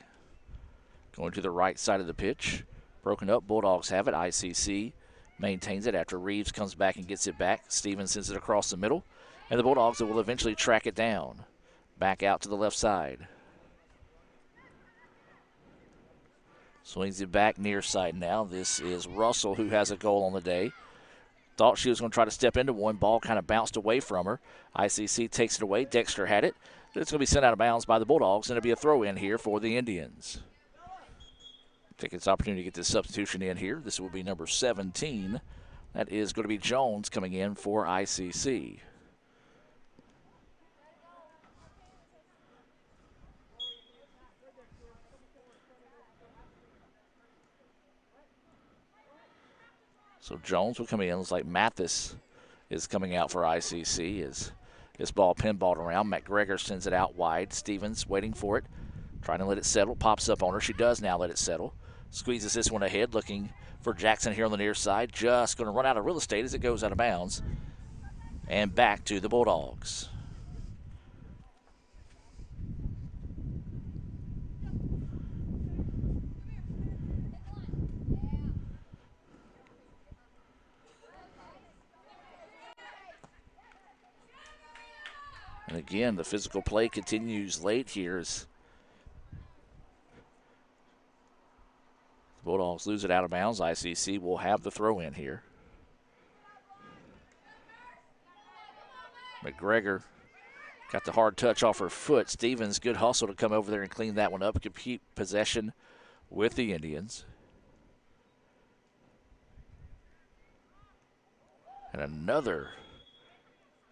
Going to the right side of the pitch. Broken up. Bulldogs have it. ICC maintains it after Reeves comes back and gets it back. Stevens sends it across the middle. And the Bulldogs will eventually track it down. Back out to the left side. Swings it back near side now. This is Russell, who has a goal on the day. Thought she was going to try to step into one. Ball kind of bounced away from her. ICC takes it away. Dexter had it. It's going to be sent out of bounds by the Bulldogs, and it'll be a throw-in here for the Indians. Take this opportunity to get this substitution in here. This will be number 17. That is going to be Jones coming in for ICC. So Jones will come in. Looks like Mathis is coming out for ICC as this ball pinballed around. McGregor sends it out wide. Stevens waiting for it, trying to let it settle. Pops up on her. She does now let it settle. Squeezes this one ahead, looking for Jackson here on the near side. Just going to run out of real estate as it goes out of bounds. And back to the Bulldogs. And again, the physical play continues late here as the Bulldogs lose it out of bounds. ICC will have the throw in here. McGregor got the hard touch off her foot. Stevens, good hustle to come over there and clean that one up. Keep possession with the Indians. And another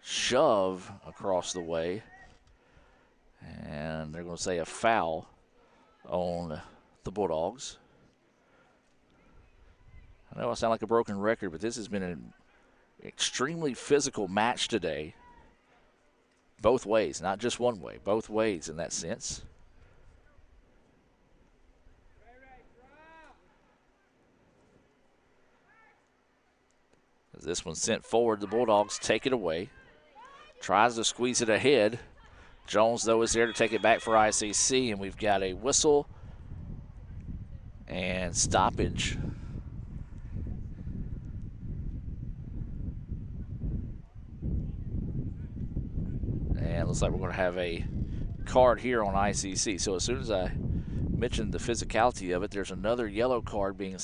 shove across the way. And they're going to say a foul on the Bulldogs. I know I sound like a broken record, but this has been an extremely physical match today. Both ways, not just one way, both ways in that sense. As this one's sent forward, the Bulldogs take it away. Tries to squeeze it ahead. Jones, though, is there to take it back for ICC, and we've got a whistle and stoppage. And looks like we're going to have a card here on ICC. So as soon as I mentioned the physicality of it, there's another yellow card being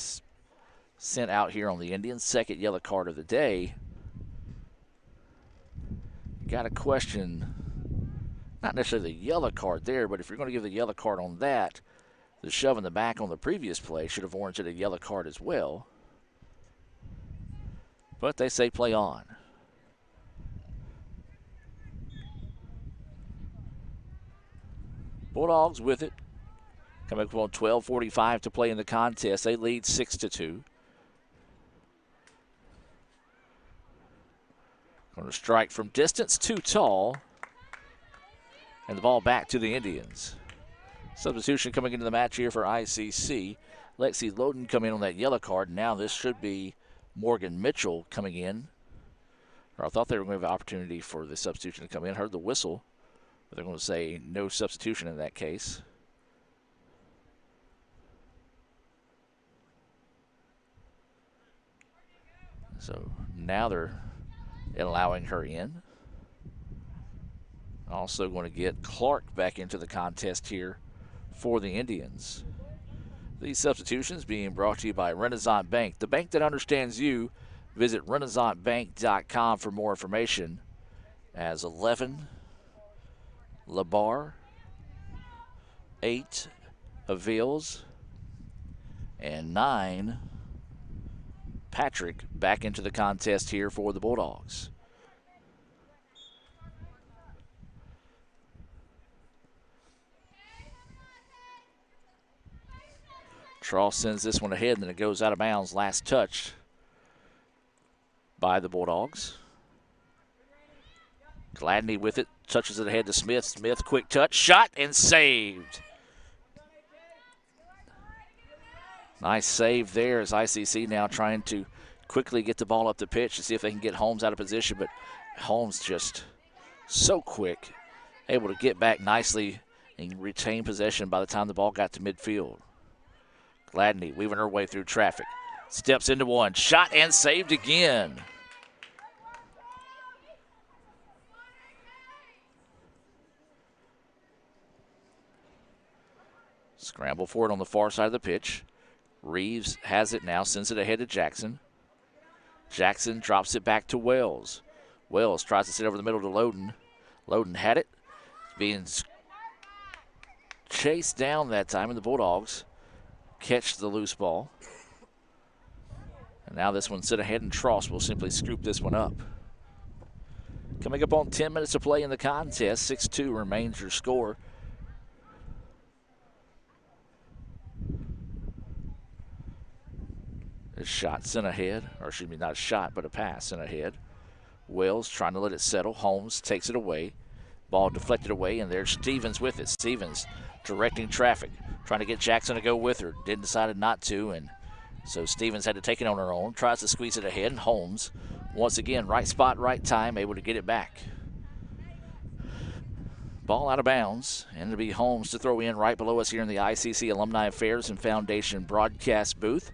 sent out here on the Indians. Second yellow card of the day. Got to question, not necessarily the yellow card there, but if you're going to give the yellow card on that, the shove in the back on the previous play should have warranted a yellow card as well. But they say play on. Bulldogs with it. Coming up on 12:45 to play in the contest. They lead 6-2. Going to strike from distance, too tall. And the ball back to the Indians. Substitution coming into the match here for ICC. Lexi Loden coming in on that yellow card. Now this should be Morgan Mitchell coming in. Or I thought they were going to have an opportunity for the substitution to come in. Heard the whistle, but they're going to say no substitution in that case. So now they're allowing her in. Also going to get Clark back into the contest here for the Indians. These substitutions being brought to you by Renaissance Bank, the bank that understands you. Visit renaissancebank.com for more information. As 11, Labar, 8, Avils, and 9, Patrick back into the contest here for the Bulldogs. Tross sends this one ahead, and then it goes out of bounds. Last touch by the Bulldogs. Gladney with it, touches it ahead to Smith. Smith, quick touch, shot, and saved. Nice save there as ICC now trying to quickly get the ball up the pitch to see if they can get Holmes out of position, but Holmes just so quick, able to get back nicely and retained possession by the time the ball got to midfield. Gladney weaving her way through traffic. Steps into one. Shot and saved again. Scramble for it on the far side of the pitch. Reeves has it now, sends it ahead to Jackson. Jackson drops it back to Wells. Wells tries to sit over the middle to Loden. Loden had it. Being chased down that time, and the Bulldogs catch the loose ball. And now this one's sent ahead, and Tross will simply scoop this one up. Coming up on 10 minutes to play in the contest, 6-2 remains your score. A shot sent ahead, or excuse me, not a shot, but a pass sent ahead. Wells trying to let it settle. Holmes takes it away. Ball deflected away, and there's Stevens with it. Stevens directing traffic, trying to get Jackson to go with her. Decided not to, and so Stevens had to take it on her own. Tries to squeeze it ahead, and Holmes, once again, right spot, right time, able to get it back. Ball out of bounds, and it'll be Holmes to throw in right below us here in the ICC Alumni Affairs and Foundation broadcast booth.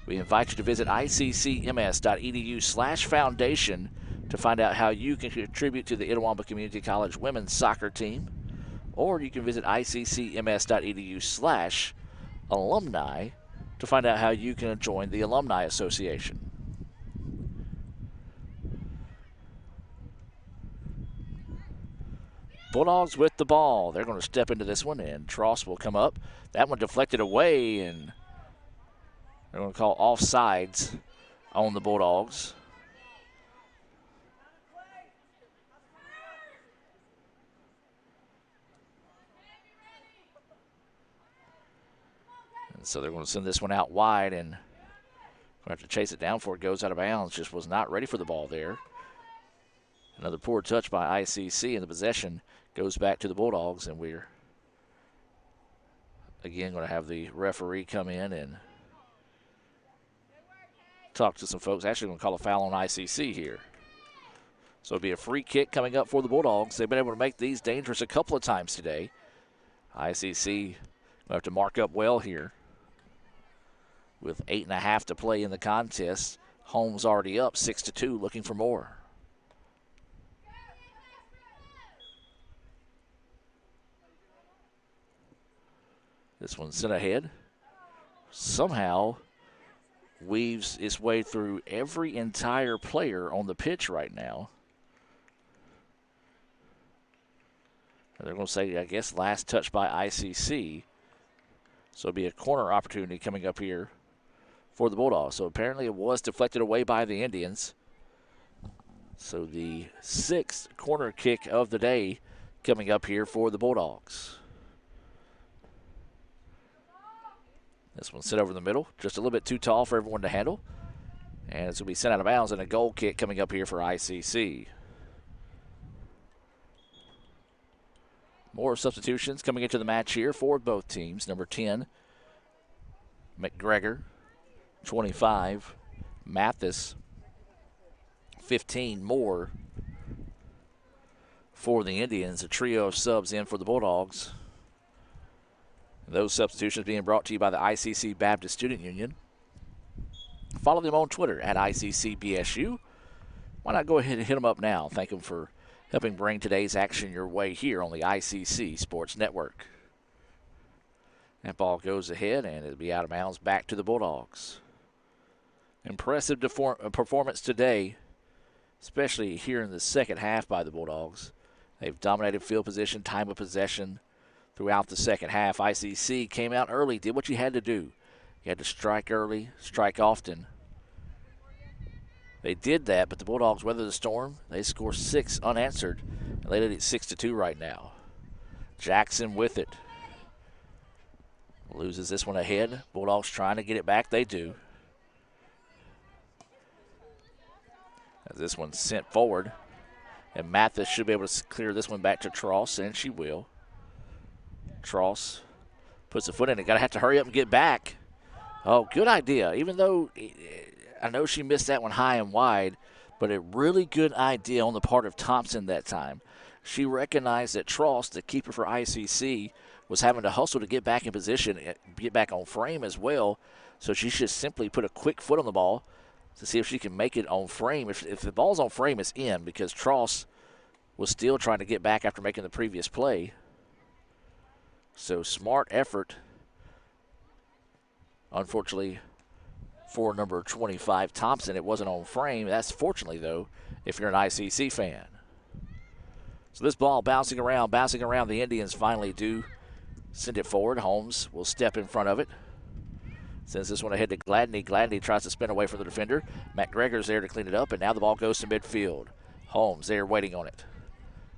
We invite you to visit iccms.edu/foundation to find out how you can contribute to the Itawamba Community College women's soccer team. Or you can visit iccms.edu/alumni to find out how you can join the Alumni Association. Bulldogs with the ball. They're going to step into this one, and Tross will come up. That one deflected away, and they're going to call offsides on the Bulldogs. And so they're going to send this one out wide, and going to have to chase it down before it goes out of bounds. Just was not ready for the ball there. Another poor touch by ICC, and the possession goes back to the Bulldogs, and we're again going to have the referee come in and talk to some folks. Actually going to call a foul on ICC here. So it'll be a free kick coming up for the Bulldogs. They've been able to make these dangerous a couple of times today. ICC will have to mark up well here. With 8.5 to play in the contest, Holmes already up 6-2, looking for more. This one's sent ahead. Somehow weaves its way through every entire player on the pitch right now. They're going to say, I guess, last touch by ICC. So it'll be a corner opportunity coming up here for the Bulldogs. So apparently it was deflected away by the Indians. So the 6th corner kick of the day coming up here for the Bulldogs. This one's set over the middle, just a little bit too tall for everyone to handle. And it's going to be sent out of bounds, and a goal kick coming up here for ICC. More substitutions coming into the match here for both teams. Number 10, McGregor. 25, Mathis. 15 more for the Indians. A trio of subs in for the Bulldogs. Those substitutions being brought to you by the ICC Baptist Student Union. Follow them on Twitter at ICCBSU. Why not go ahead and hit them up now? Thank them for helping bring today's action your way here on the ICC Sports Network. That ball goes ahead, and it'll be out of bounds back to the Bulldogs. Impressive performance today, especially here in the second half by the Bulldogs. They've dominated field position, time of possession throughout the second half. ICC came out early, did what you had to do. You had to strike early, strike often. They did that, but the Bulldogs weathered the storm. They score 6 unanswered, and they lead it 6-2 right now. Jackson with it. Loses this one ahead. Bulldogs trying to get it back. They do. As this one's sent forward, and Mathis should be able to clear this one back to Tross, and she will. Tross puts a foot in it. Got to have to hurry up and get back. Oh, good idea. Even though I know she missed that one high and wide, but a really good idea on the part of Thompson that time. she recognized that Trost, the keeper for ICC, was having to hustle to get back in position, get back on frame as well. So she should simply put a quick foot on the ball to see if she can make it on frame. If the ball's on frame, it's in, because Trost was still trying to get back after making the previous play. So smart effort, unfortunately, for number 25, Thompson. It wasn't on frame. That's fortunately, though, if you're an ICC fan. So this ball bouncing around. The Indians finally do send it forward. Holmes will step in front of it. Sends this one ahead to Gladney. Gladney tries to spin away from the defender. McGregor's there to clean it up, and now the ball goes to midfield. Holmes there waiting on it.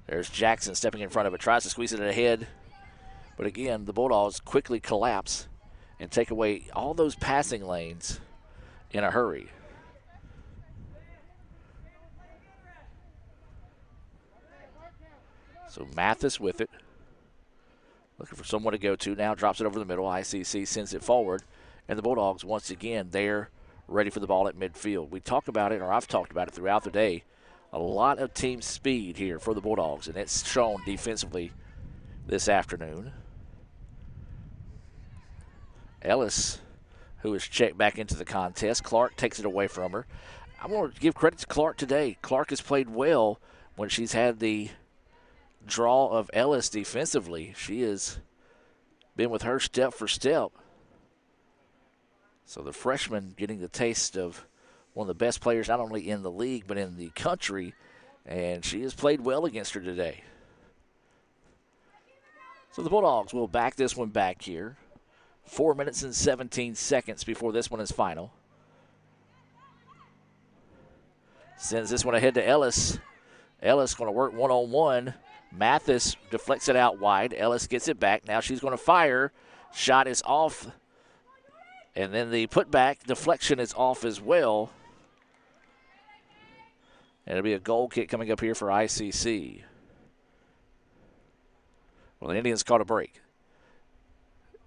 There's Jackson stepping in front of it. Tries to squeeze it ahead. But again, the Bulldogs quickly collapse and take away all those passing lanes in a hurry. So Mathis with it. Looking for someone to go to now. Drops it over the middle. ICC sends it forward. And the Bulldogs, once again, they're ready for the ball at midfield. We talk about it, or I've talked about it throughout the day. A lot of team speed here for the Bulldogs, and it's shown defensively this afternoon. Ellis, who is checked back into the contest. Clark takes it away from her. I want to give credit to Clark today. Clark has played well when she's had the draw of Ellis defensively. She has been with her step for step. So the freshman getting the taste of one of the best players not only in the league but in the country, and she has played well against her today. So the Bulldogs will back this one back here. 4 minutes and 17 seconds before this one is final. Sends this one ahead to Ellis. Ellis going to work one-on-one. Mathis deflects it out wide. Ellis gets it back. Now she's going to fire. Shot is off. And then the putback deflection is off as well. And it'll be a goal kick coming up here for ICC. Well, the Indians caught a break.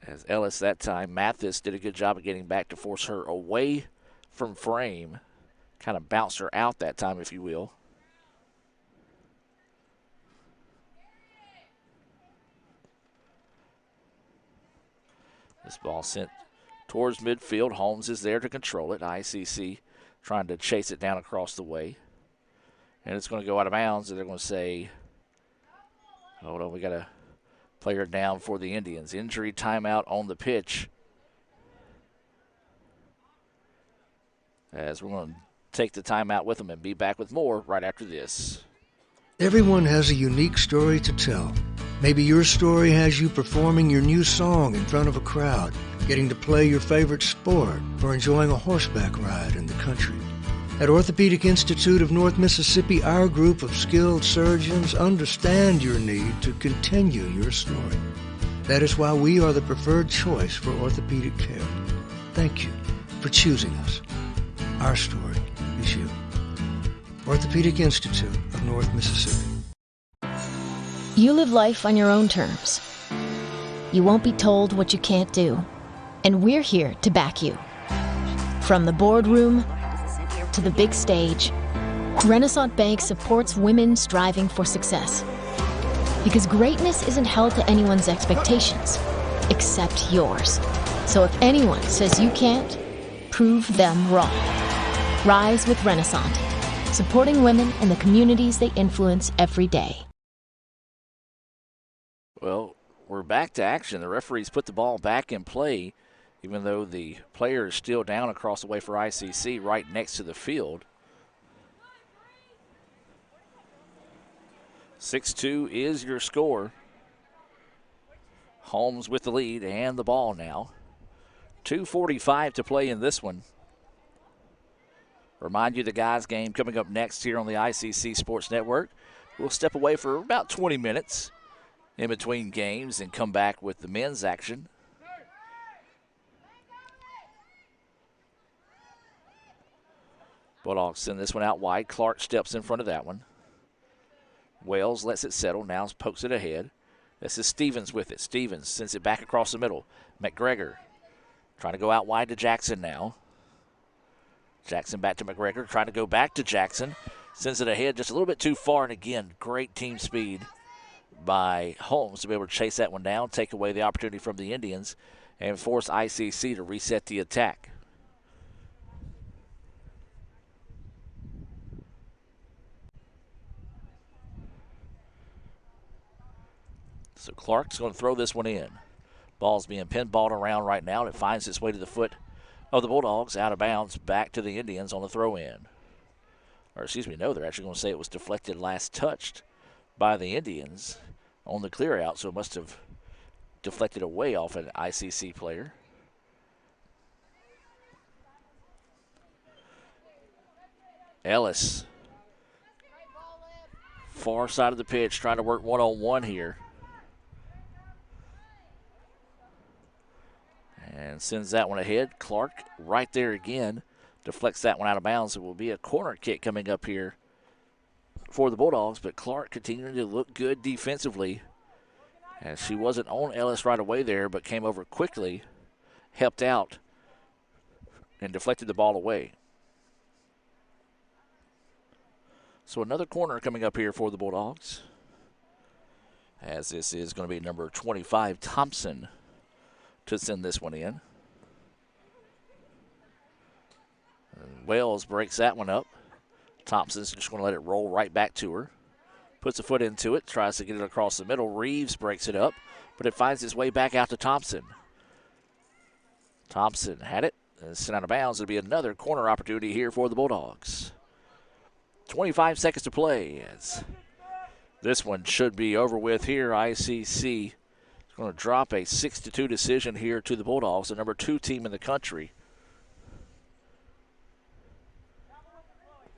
As Ellis that time, Mathis did a good job of getting back to force her away from frame. Kind of bounced her out that time, if you will. This ball sent towards midfield. Holmes is there to control it. ICC trying to chase it down across the way. And it's going to go out of bounds, and they're going to say, hold on, we got a player down for the Indians. Injury timeout on the pitch. As we're going to take the timeout with them and be back with more right after this. Everyone has a unique story to tell. Maybe your story has you performing your new song in front of a crowd, getting to play your favorite sport, or enjoying a horseback ride in the country. At Orthopedic Institute of North Mississippi, our group of skilled surgeons understand your need to continue your story. That is why we are the preferred choice for orthopedic care. Thank you for choosing us. Our story is you. Orthopedic Institute of North Mississippi. You live life on your own terms. You won't be told what you can't do. And we're here to back you. From the boardroom to the big stage, Renaissance Bank supports women striving for success. Because greatness isn't held to anyone's expectations, except yours. So if anyone says you can't, prove them wrong. Rise with Renaissance, supporting women in the communities they influence every day. Well, we're back to action. The referees put the ball back in play, even though the player is still down across the way for ICC right next to the field. 6-2 is your score. Holmes with the lead and the ball now. 2:45 to play in this one. Remind you the guys' game coming up next here on the ICC Sports Network. We'll step away for about 20 minutes in between games and come back with the men's action. Bulldogs send this one out wide. Clark steps in front of that one. Wells lets it settle. Now pokes it ahead. This is Stevens with it. Stevens sends it back across the middle. McGregor trying to go out wide to Jackson now. Jackson back to McGregor. Trying to go back to Jackson. Sends it ahead just a little bit too far, and again, great team speed by Holmes to be able to chase that one down, take away the opportunity from the Indians, and force ICC to reset the attack. So Clark's going to throw this one in. Ball's being pinballed around right now, and it finds its way to the foot of the Bulldogs, out of bounds, back to the Indians on the throw-in. Or excuse me, no, they're actually going to say it was deflected last touched by the Indians on the clear out, so it must have deflected away off an ICC player. Ellis, far side of the pitch, trying to work one-on-one here. And sends that one ahead. Clark right there again. Deflects that one out of bounds. It will be a corner kick coming up here for the Bulldogs, but Clark continuing to look good defensively. And she wasn't on Ellis right away there, but came over quickly, helped out, and deflected the ball away. So another corner coming up here for the Bulldogs, as this is going to be number 25, Thompson, to send this one in. And Wells breaks that one up. Thompson's just going to let it roll right back to her. Puts a foot into it, tries to get it across the middle. Reeves breaks it up, but it finds its way back out to Thompson. Thompson had it, and sent out of bounds. It'll be another corner opportunity here for the Bulldogs. 25 seconds to play. As this one should be over with here. ICC is going to drop a 6-2 decision here to the Bulldogs, the number 2 team in the country.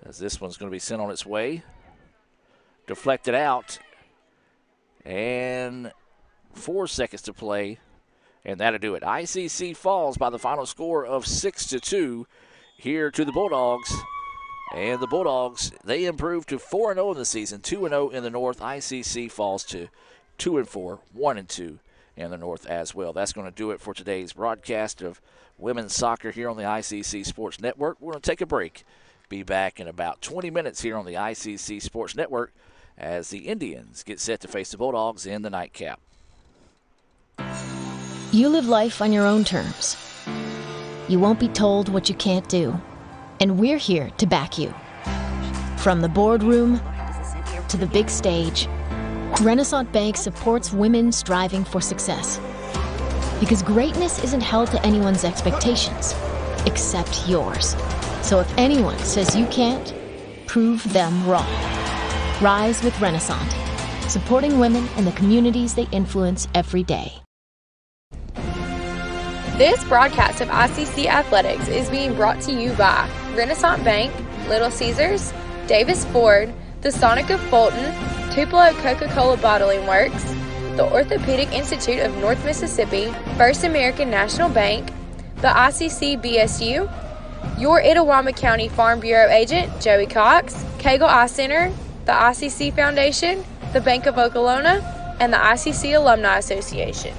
As this one's going to be sent on its way. Deflected out. And 4 seconds to play. And that'll do it. ICC falls by the final score of 6-2 here to the Bulldogs. And the Bulldogs, they improve to 4-0 in the season, 2-0 in the North. ICC falls to 2-4, 1-2 in the North as well. That's going to do it for today's broadcast of women's soccer here on the ICC Sports Network. We're going to take a break. Be back in about 20 minutes here on the ICC Sports Network as the Indians get set to face the Bulldogs in the nightcap. You live life on your own terms. You won't be told what you can't do. And we're here to back you. From the boardroom to the big stage, Renaissance Bank supports women striving for success. Because greatness isn't held to anyone's expectations, except yours. So if anyone says you can't, prove them wrong. Rise with Renaissance, supporting women in the communities they influence every day. This broadcast of ICC Athletics is being brought to you by Renaissance Bank, Little Caesars, Davis Ford, the Sonic of Fulton, Tupelo Coca-Cola Bottling Works, the Orthopedic Institute of North Mississippi, First American National Bank, the ICC BSU, your Itawamba County Farm Bureau agent, Joey Cox, Cagle Eye Center, the ICC Foundation, the Bank of Okolona, and the ICC Alumni Association.